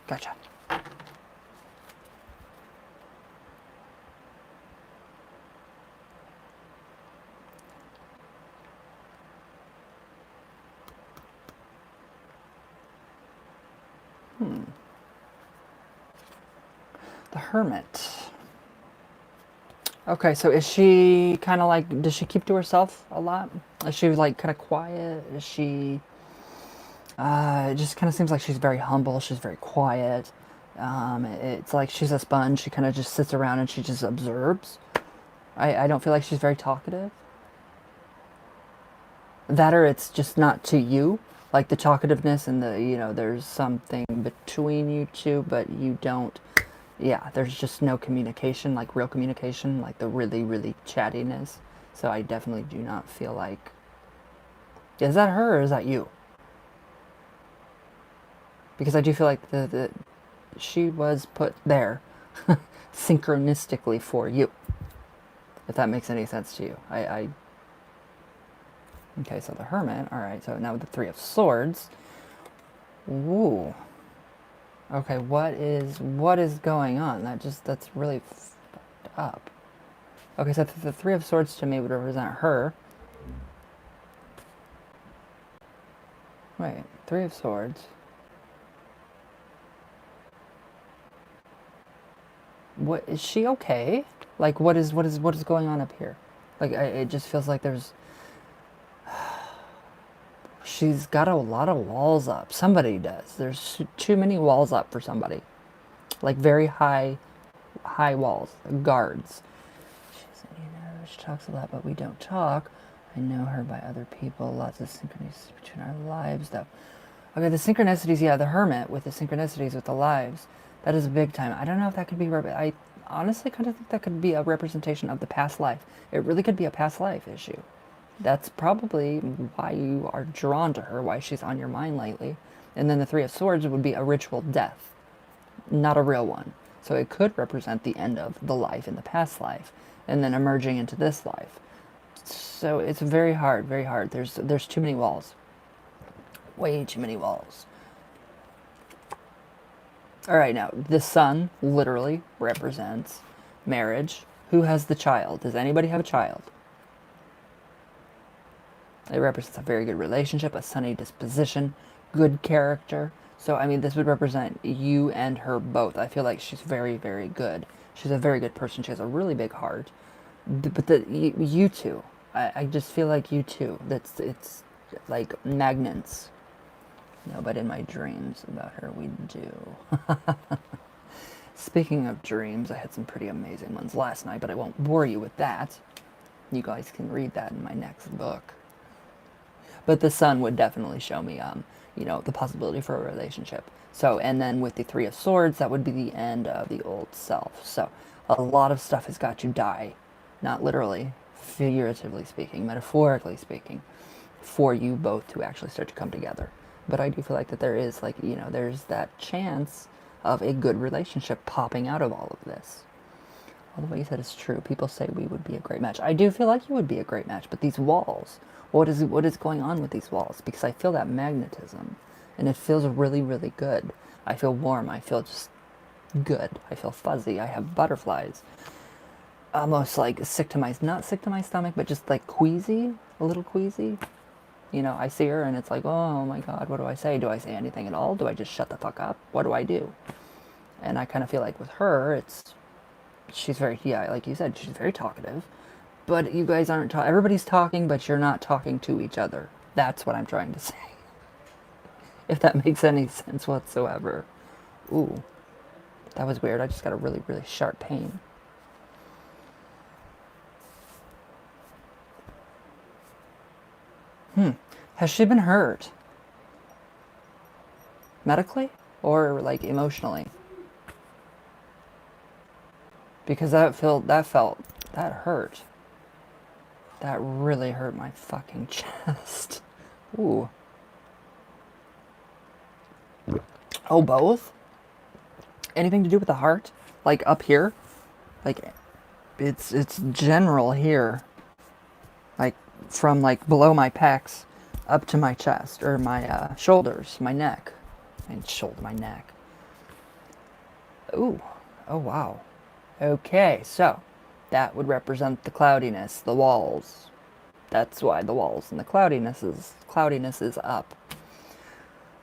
Gotcha. The Hermit. Okay, so is she kind of like, does she keep to herself a lot? Is she like kind of quiet? Is she, it just kind of seems like she's very humble. She's very quiet. It's like she's a sponge. She kind of just sits around and she just observes. I don't feel like she's very talkative. That, or it's just not to you. Like the talkativeness and the, you know, there's something between you two, but you don't, yeah, there's just no communication, like real communication, like the really, really chattiness. So I definitely do not feel like, is that her or is that you? Because I do feel like she was put there synchronistically for you. If that makes any sense to you. Okay, so the Hermit. All right, so now with the Three of Swords. Ooh. Okay, what is going on? That's really fucked up. Okay, so the Three of Swords to me would represent her. Wait, Three of Swords. What, is she okay? Like, what is going on up here? Like, it just feels like she's got a lot of walls up. Somebody does. There's too many walls up for somebody. Like, very high walls, guards. She said, she talks a lot, but we don't talk. I know her by other people. Lots of synchronicities between our lives, though. Okay, the synchronicities, yeah, the hermit with the synchronicities with the lives. That is big time. I don't know if that could be... I honestly kind of think that could be a representation of the past life. It really could be a past life issue. That's probably why you are drawn to her, why she's on your mind lately. And then the Three of Swords would be a ritual death, not a real one. So it could represent the end of the life in the past life, and then emerging into this life. So it's very hard, very hard. There's too many walls. Way too many walls. All right, now, the sun literally represents marriage. Who has the child? Does anybody have a child? It represents a very good relationship, a sunny disposition, good character. So, I mean, this would represent you and her both. I feel like she's very, very good. She's a very good person. She has a really big heart. But you two, I just feel like you two. It's like magnets. No, but in my dreams about her, we do. Speaking of dreams, I had some pretty amazing ones last night, but I won't bore you with that. You guys can read that in my next book. But the sun would definitely show me, the possibility for a relationship. So, and then with the Three of Swords, that would be the end of the old self. So, a lot of stuff has got to die. Not literally, figuratively speaking, metaphorically speaking, for you both to actually start to come together. But I do feel like that there is, there's that chance of a good relationship popping out of all of this. All the way you said is true. People say we would be a great match. I do feel like you would be a great match, but these walls, what is going on with these walls? Because I feel that magnetism, and it feels really, really good. I feel warm. I feel just good. I feel fuzzy. I have butterflies. Almost like not sick to my stomach, but just like queasy, a little queasy. I see her and it's like, oh my God, what do I say? Do I say anything at all? Do I just shut the fuck up? What do I do? And I kind of feel like with her, she's very, yeah, like you said, she's very talkative. But you guys aren't talking. Everybody's talking, but you're not talking to each other. That's what I'm trying to say. If that makes any sense whatsoever. Ooh, that was weird. I just got a really, really sharp pain. Has she been hurt? Medically? Or like emotionally? Because that hurt. That really hurt my fucking chest. Ooh. Oh, both? Anything to do with the heart? Like up here? Like it's general here. Like from like below my pecs up to my chest or my shoulders, my neck. My neck. Ooh. Oh wow. Okay, so that would represent the cloudiness, the walls. That's why the walls and the cloudiness is up.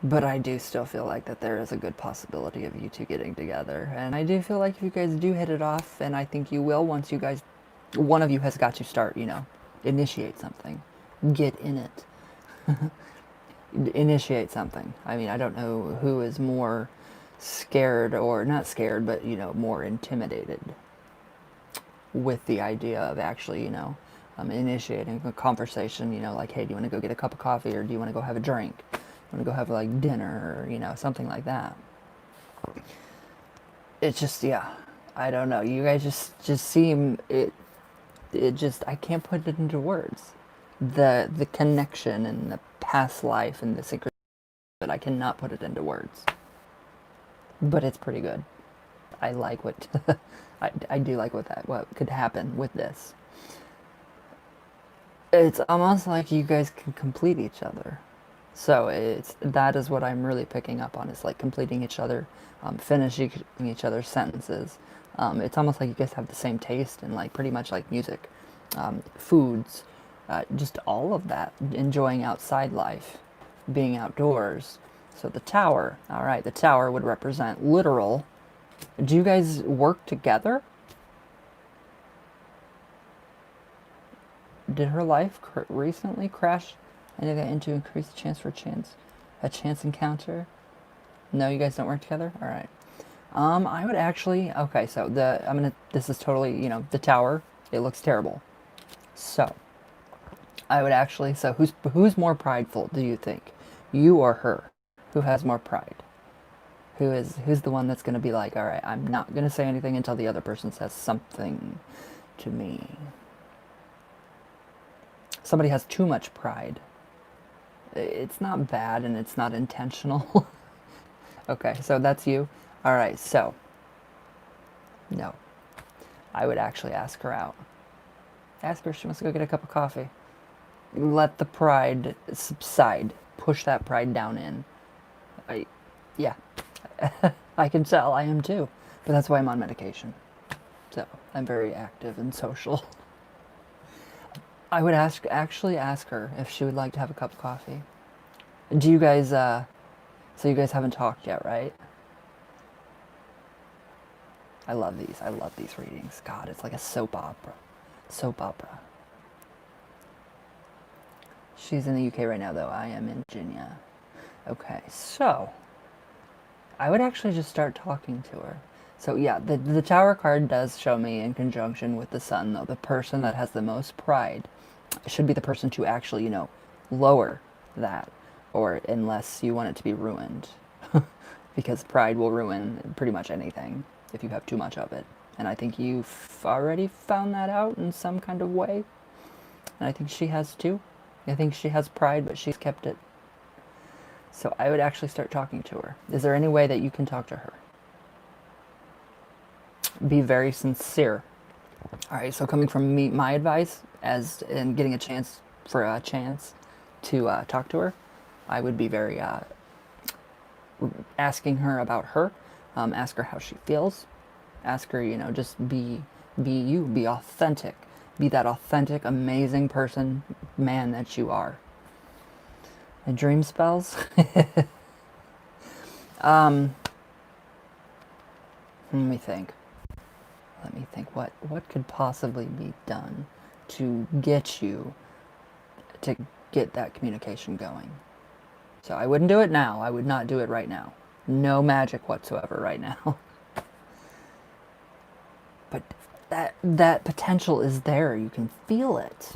But I do still feel like that there is a good possibility of you two getting together. And I do feel like if you guys do hit it off, and I think you will once you guys, one of you has got to start, initiate something. Get in it. Initiate something. I mean, I don't know who is more scared or not scared, but, more intimidated with the idea of actually, initiating a conversation, like, hey, do you want to go get a cup of coffee or do you want to go have a drink? You want to go have like dinner or, something like that. It's just, yeah, I don't know. You guys just seem, I can't put it into words. The connection and the past life and the synchronicity, but I cannot put it into words. But it's pretty good. I like what I do like what could happen with this. It's almost like you guys can complete each other. So that is what I'm really picking up on, is like completing each other, finishing each other's sentences. It's almost like you guys have the same taste in like pretty much like music, foods, just all of that, enjoying outside life, being outdoors. So the tower, all right, the tower would represent literal. Do you guys work together? Did her life recently crash anything to increase the chance for a chance encounter? No, you guys don't work together? All right. I would actually, okay, so this is totally, the tower, it looks terrible. So, I would actually, so who's more prideful, do you think? You or her? Who has more pride? Who's the one that's going to be like, all right, I'm not going to say anything until the other person says something to me. Somebody has too much pride. It's not bad and it's not intentional. Okay, so that's you. All right, so no, I would actually ask her out. Ask her if she wants to go get a cup of coffee. Let the pride subside. Push that pride down in. Yeah, I can tell I am too, but that's why I'm on medication. So I'm very active and social. I would actually ask her if she would like to have a cup of coffee. Do you guys, so you guys haven't talked yet, right? I love these. I love these readings. God, it's like a soap opera. Soap opera. She's in the UK right now, though. I am in Virginia. Okay, so I would actually just start talking to her. So yeah, the Tower card does show me in conjunction with the Sun, though. The person that has the most pride should be the person to actually, lower that, or unless you want it to be ruined. Because pride will ruin pretty much anything if you have too much of it. And I think you've already found that out in some kind of way. And I think she has too. I think she has pride, but she's kept it. So I would actually start talking to her. Is there any way that you can talk to her? Be very sincere. All right, so coming from me, my advice as in getting a chance to talk to her, I would be very asking her about her, ask her how she feels, ask her, just be you, be authentic, be that authentic, amazing person, man that you are. And dream spells. Let me think. What could possibly be done to get you to get that communication going. So I wouldn't do it now. I would not do it right now. No magic whatsoever right now. But that potential is there. You can feel it.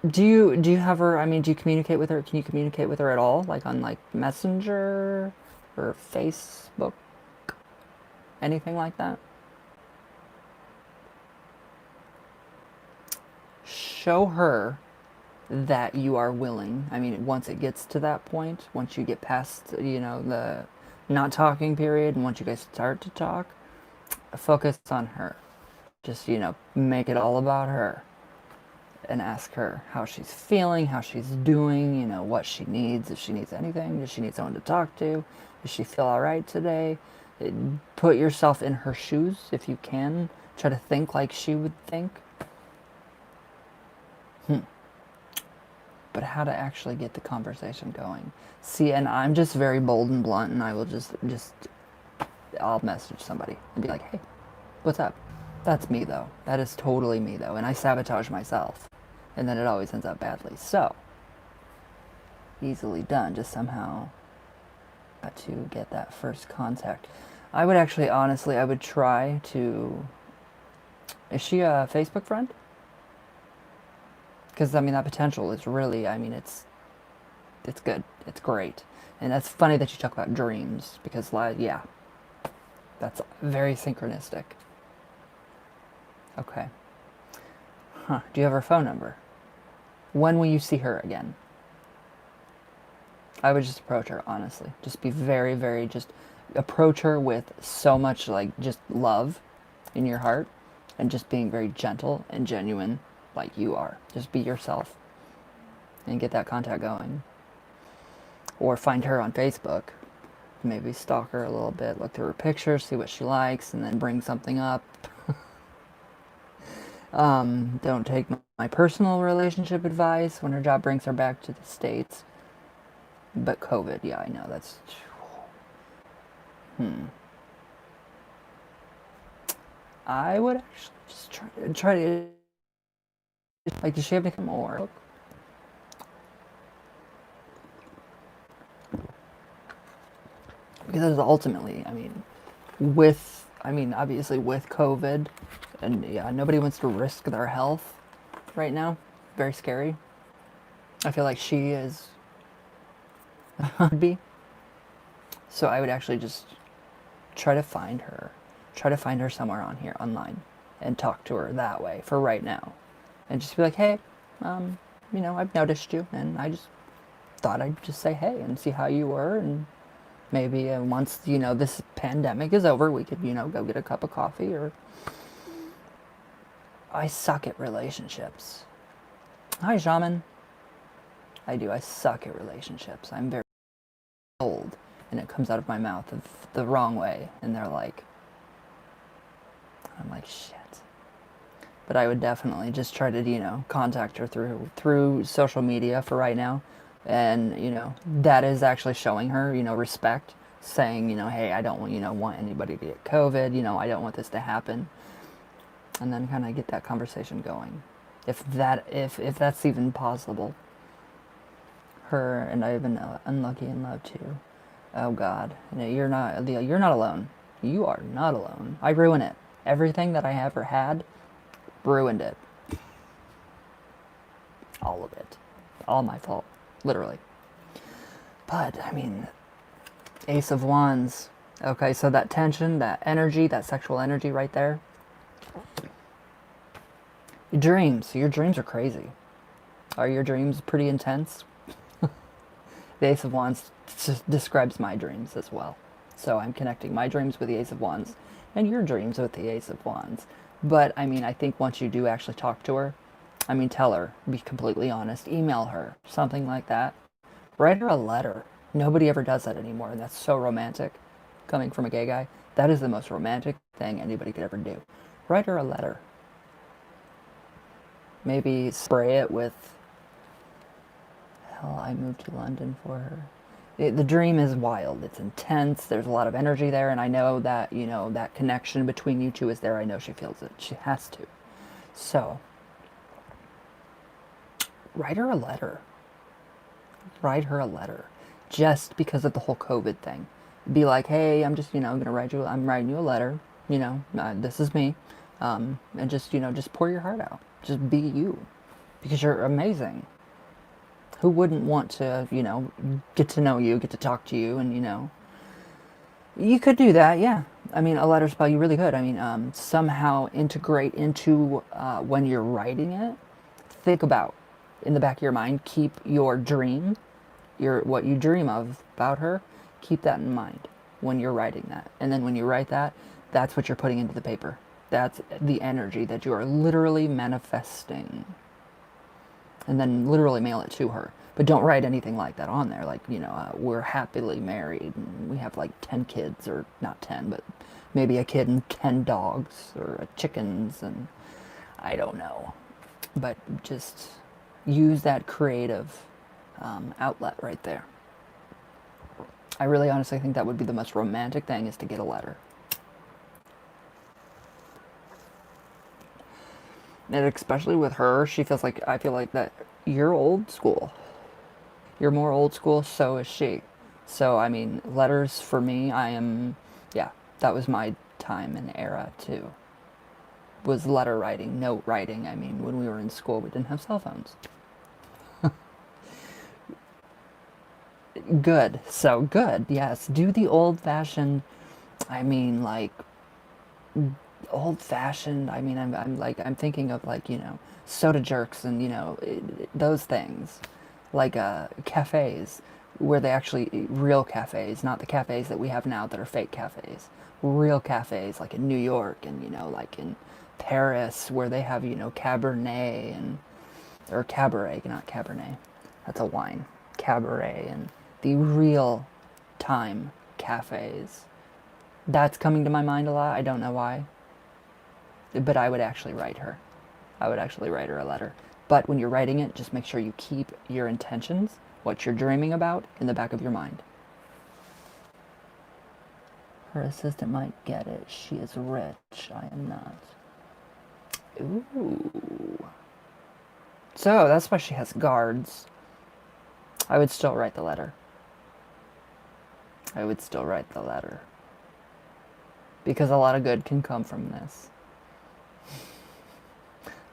Do you have her, do you communicate with her? Can you communicate with her at all? Like on Messenger or Facebook? Anything like that? Show her that you are willing. Once it gets to that point, once you get past, the not talking period, and once you guys start to talk, focus on her. Just, make it all about her. And ask her how she's feeling, how she's doing, what she needs, if she needs anything. Does she need someone to talk to? Does she feel all right today? Put yourself in her shoes if you can. Try to think like she would think. But how to actually get the conversation going. See, and I'm just very bold and blunt, and I will I'll message somebody and be like, hey, what's up? That's me, though. That is totally me, though. And I sabotage myself. And then it always ends up badly. So, easily done. Just somehow got to get that first contact. I would actually, honestly, I would try to... Is she a Facebook friend? Because, that potential is really, it's good. It's great. And that's funny that you talk about dreams. Because, yeah, that's very synchronistic. Okay. Do you have her phone number? When will you see her again? I would just approach her, honestly. Just be very, very, just approach her with so much, just love in your heart. And just being very gentle and genuine like you are. Just be yourself. And get that contact going. Or find her on Facebook. Maybe stalk her a little bit. Look through her pictures, see what she likes, and then bring something up. Don't take my personal relationship advice when her job brings her back to the States. But COVID, yeah, I know, that's... I would actually just try to, like, does she have anything more? Because ultimately, obviously with COVID, and yeah, nobody wants to risk their health right now. Very scary. I feel like she is, would be. So I would actually just try to find her. Try to find her somewhere on here, online, and talk to her that way for right now. And just be like, hey, I've noticed you, and I just thought I'd just say hey and see how you were, and maybe once, this pandemic is over, we could, go get a cup of coffee. Or I suck at relationships. Hi, shaman. I do. I suck at relationships. I'm very old, and it comes out of my mouth the wrong way, and I'm like, shit. But I would definitely just try to, contact her through social media for right now. And, that is actually showing her, respect, saying, hey, I don't want, want anybody to get COVID, I don't want this to happen. And then kind of get that conversation going. If that's even possible. Her and I have been unlucky in love too. Oh God, you're not alone. You are not alone. I ruin it. Everything that I ever had, ruined it. All of it. All my fault. Literally. But, Ace of Wands. Okay, so that tension, that energy, that sexual energy right there. Your dreams. Your dreams are crazy. Are your dreams pretty intense? The Ace of Wands describes my dreams as well. So I'm connecting my dreams with the Ace of Wands and your dreams with the Ace of Wands. But, I think once you do actually talk to her, tell her, be completely honest, email her, something like that. Write her a letter. Nobody ever does that anymore, and that's so romantic. Coming from a gay guy, that is the most romantic thing anybody could ever do. Write her a letter. Maybe spray it with, hell, I moved to London for her. The dream is wild. It's intense. There's a lot of energy there, and I know that, that connection between you two is there. I know she feels it. She has to. So, write her a letter. Write her a letter. Just because of the whole COVID thing. Be like, hey, I'm just, I'm writing you a letter. This is me. And just, just pour your heart out. Just be you. Because you're amazing. Who wouldn't want to, get to know you, get to talk to you, and, you could do that, yeah. A letter spell, you really could. Somehow integrate into when you're writing it. Think about, in the back of your mind, keep your dream, what you dream of about her, keep that in mind when you're writing that. And then when you write that, that's what you're putting into the paper. That's the energy that you are literally manifesting. And then literally mail it to her. But don't write anything like that on there. Like, we're happily married and we have like 10 kids, or not 10, but maybe a kid and 10 dogs or chickens, and I don't know. But just use that creative outlet right there. I really honestly think that would be the most romantic thing, is to get a letter. And especially with her, I feel like that you're old school. You're more old school, so is she. So, letters for me, yeah, that was my time and era too. Was letter writing, note writing. When we were in school, we didn't have cell phones. Good. So good. Yes. Do the old fashioned, like, old fashioned. I'm thinking of, like, soda jerks and, those things. Like cafes, where they actually, real cafes, not the cafes that we have now that are fake cafes. Real cafes, like in New York and, like in Paris, where they have, Cabernet and, or Cabaret, not Cabernet. That's a wine. Cabaret and the real time cafes. That's coming to my mind a lot. I don't know why. But I would actually write her. I would actually write her a letter. But when you're writing it, just make sure you keep your intentions, what you're dreaming about, in the back of your mind. Her assistant might get it. She is rich. I am not. Ooh. So, that's why she has guards. I would still write the letter. I would still write the letter. Because a lot of good can come from this.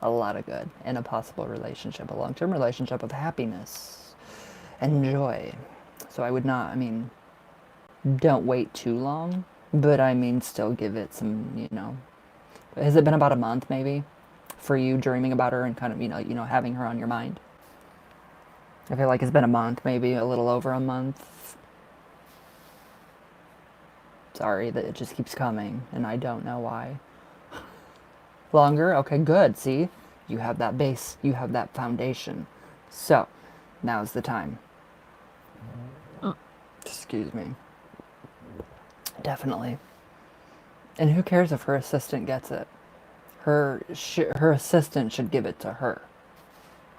A lot of good in a possible relationship, a long-term relationship of happiness and joy. So I would not, I mean, don't wait too long, but I mean, still give it some, you know, has it been about a month maybe for you dreaming about her and kind of, you know, having her on your mind? I feel like it's been a month, maybe a little over a month. Sorry that it just keeps coming and I don't know why. Longer? Okay, good. See? You have that base. You have that foundation. So, now's the time. Excuse me. Definitely. And who cares if her assistant gets it? Her assistant should give it to her.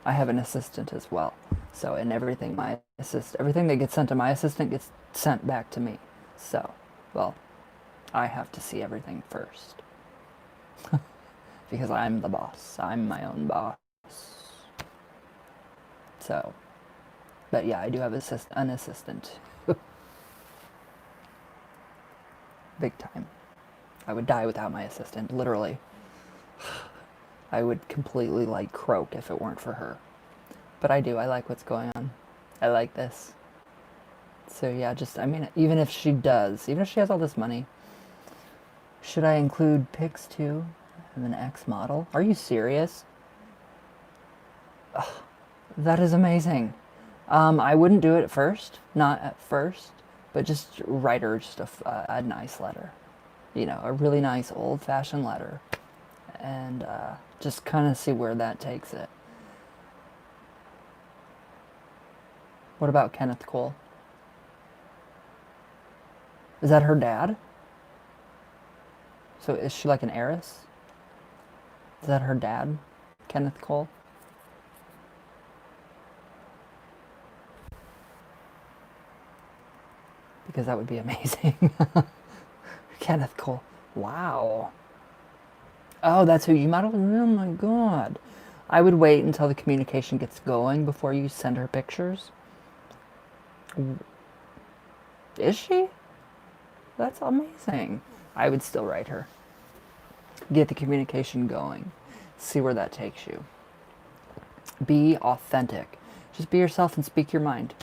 I have an assistant as well. So, and everything everything that gets sent to my assistant gets sent back to me. So, well, I have to see everything first. Because I'm the boss. I'm my own boss. So, but yeah, I do have an assistant. Big time. I would die without my assistant, literally. I would completely, like, croak if it weren't for her. But I do. I like what's going on. I like this. So yeah, just, I mean, even if she has all this money, should I include pics too? Of an ex model? Are you serious? Ugh, that is amazing. I wouldn't do it at first, not at first, but just write her just a nice letter. You know, a really nice old-fashioned letter. And just kind of see where that takes it. What about Kenneth Cole? Is that her dad? So is she like an heiress? Is that her dad, Kenneth Cole? Because that would be amazing. Kenneth Cole. Wow. Oh, that's who you modeled? Oh my god. I would wait until the communication gets going before you send her pictures. Is she? That's amazing. I would still write her. Get the communication going. See where that takes you. Be authentic. Just be yourself and speak your mind.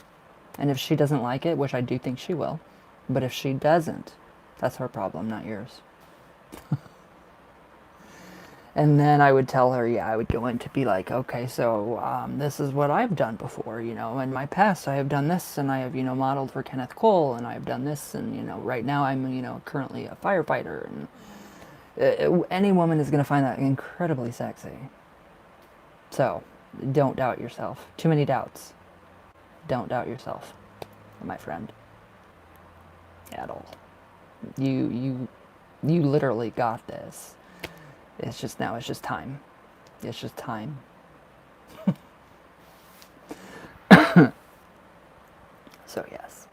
And if she doesn't like it, which I do think she will, but if she doesn't, that's her problem, not yours. And then I would tell her, yeah, I would go in to be like, okay, so this is what I've done before, you know, in my past I have done this, and I have, you know, modeled for Kenneth Cole, and I've done this, and, you know, right now I'm, you know, currently a firefighter, and any woman is going to find that incredibly sexy. So, don't doubt yourself. Too many doubts. Don't doubt yourself, my friend. At all. You literally got this. It's just time. It's just time. So yes.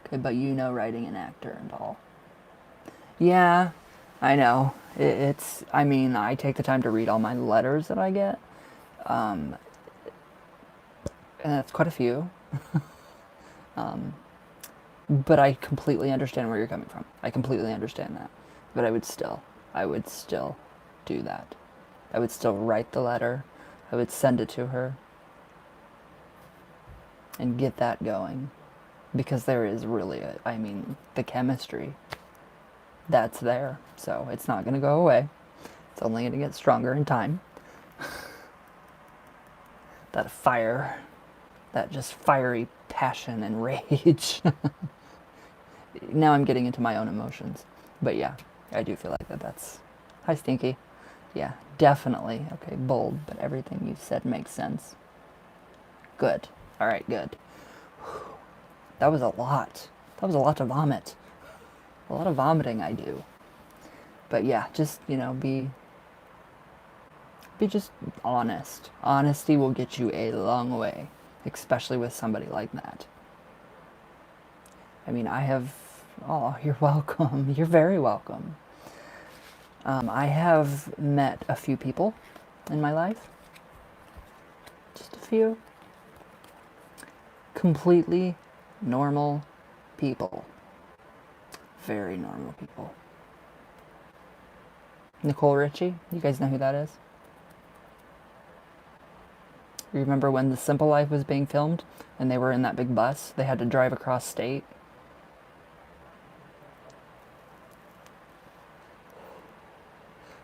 Okay, but you know writing an actor and all. Yeah, I know. I mean, I take the time to read all my letters that I get. And that's quite a few. But I completely understand where you're coming from. I completely understand that. But I would still do that. I would still write the letter. I would send it to her. And get that going. Because there is really, the chemistry. That's there. So it's not going to go away. It's only going to get stronger in time. That fire. That just fiery passion and rage. Now I'm getting into my own emotions. But yeah, I do feel like that's... Hi, Stinky. Yeah, definitely. Okay, bold, but everything you said makes sense. Good. All right, good. That was a lot. That was a lot to vomit. A lot of vomiting I do. But yeah, just, you know, be just honest. Honesty will get you a long way. especially with somebody like that. I mean, I have, oh, you're welcome. You're very welcome. I have met a few people in my life. Just a few. Completely normal people. Very normal people. Nicole Richie, you guys know who that is? You remember when The Simple Life was being filmed and they were in that big bus? They had to drive across state.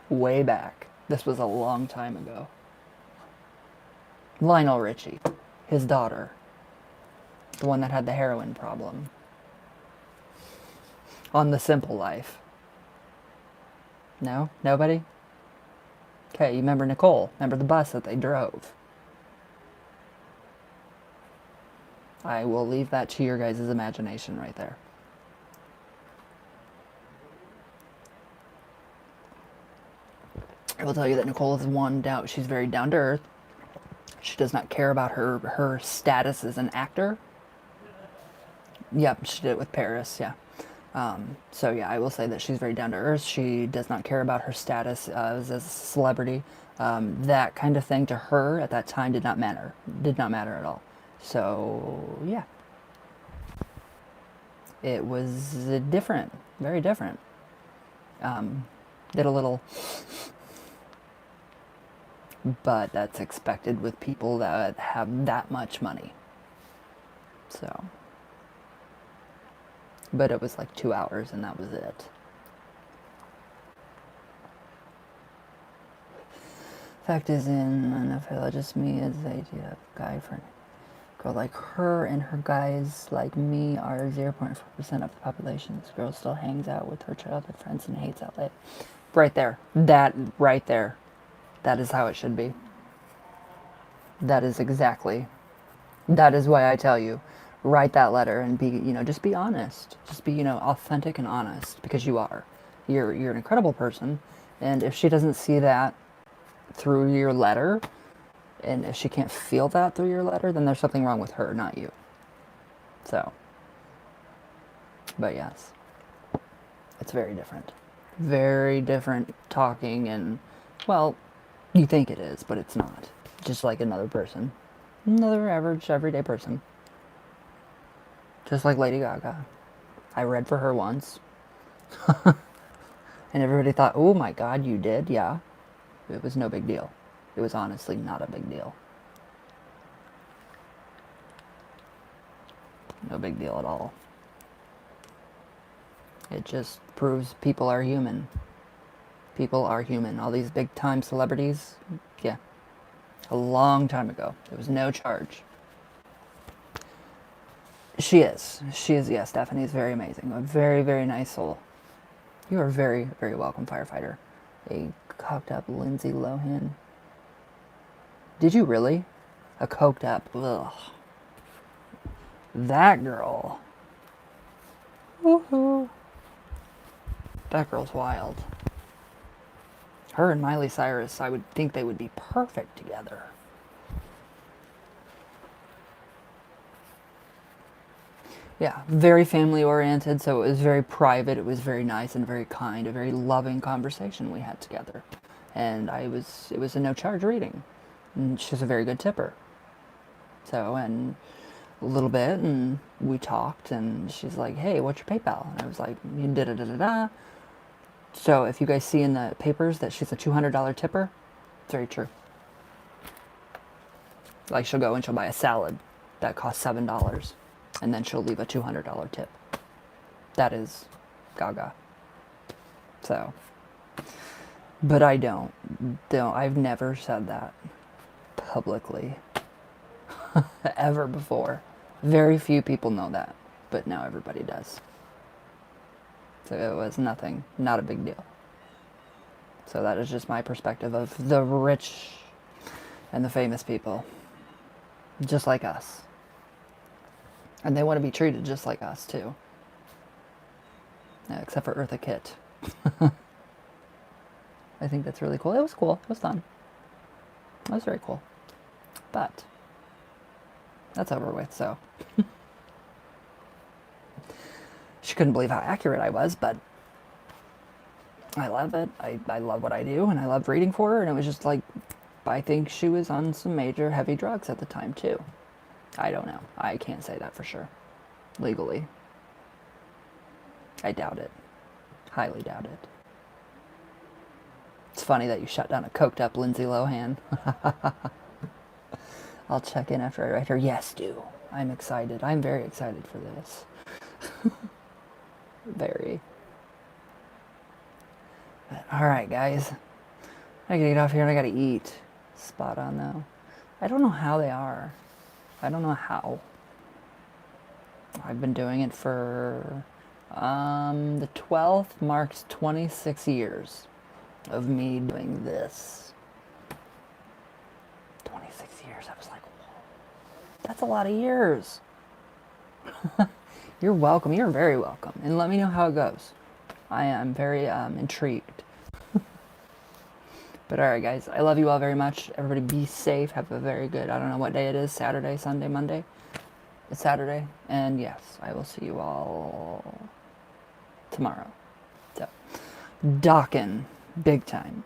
Way back. This was a long time ago. Lionel Richie, his daughter, the one that had the heroin problem, on The Simple Life. No? Nobody? Okay, you remember Nicole? Remember the bus that they drove? I will leave that to your guys' imagination right there. I will tell you that Nicole is she's very down to earth. She does not care about her status as an actor. Yep, she did it with Paris, yeah. So yeah, I will say that she's very down to earth. She does not care about her status as a celebrity. That kind of thing to her at that time did not matter. Did not matter at all. So yeah. It was different, very different. Did a little, but that's expected with people that have that much money. So, but it was like 2 hours and that was it. Fact is, in NFL, just me as the idea of guy for a girl like her, and her guys like me are 0.4% of the population. This girl still hangs out with her childhood friends and hates LA. Right there. That right there. That is how it should be. That is exactly. That is why I tell you, write that letter and be, just be honest. Just be, authentic and honest, because you are. You're an incredible person, and if she doesn't see that through your letter, and if she can't feel that through your letter, then there's something wrong with her, not you. So, but yes, it's very different. Very different talking, and, well, you think it is, but it's not. Just like another person. Another average, everyday person. Just like Lady Gaga. I read for her once. And everybody thought, oh my God, you did? Yeah. It was no big deal. It was honestly not a big deal. No big deal at all. It just proves people are human. People are human. All these big time celebrities, yeah. A long time ago. There was no charge. She is, yes, Stephanie is very amazing. A very, very nice soul. You are very, very welcome, firefighter. A coked up Lindsay Lohan. Did you really? A coked up, ugh. That girl. Woohoo. That girl's wild. Her and Miley Cyrus, I would think they would be perfect together. Yeah, very family oriented, so it was very private. It was very nice and very kind, a very loving conversation we had together. And it was a no charge reading. And she's a very good tipper. So, and a little bit, and we talked, and she's like, hey, what's your PayPal? And I was like, da-da-da-da-da. So if you guys see in the papers that she's a $200 tipper, it's very true. Like, she'll go and she'll buy a salad that costs $7, and then she'll leave a $200 tip. That is Gaga. So, but I don't. I've never said that publicly ever before. Very few people know that, but now everybody does. So it was nothing, not a big deal. So that is just my perspective of the rich and the famous people, just like us. And they want to be treated just like us too. Yeah, except for Eartha Kitt. I think that's really cool. It was cool. It was fun. It was very cool. But That's over with, so. She couldn't believe how accurate I was, but I love it. I love what I do, and I loved reading for her, and it was just like, I think she was on some major heavy drugs at the time, too. I don't know. I can't say that for sure. Legally. I doubt it. Highly doubt it. It's funny that you shut down a coked up Lindsay Lohan. I'll check in after I write her. Yes, do. I'm excited. I'm very excited for this. Very. But, all right, guys. I gotta get off here and I gotta eat. Spot on, though. I don't know how they are. I don't know how. I've been doing it for... the 12th marks 26 years of me doing this. 26 years. I was like, whoa, that's a lot of years. You're welcome. You're very welcome. And let me know how it goes. I am very intrigued. But alright, guys. I love you all very much. Everybody be safe. Have a very good, I don't know what day it is. Saturday, Sunday, Monday. It's Saturday. And yes, I will see you all tomorrow. So, docking. Big time.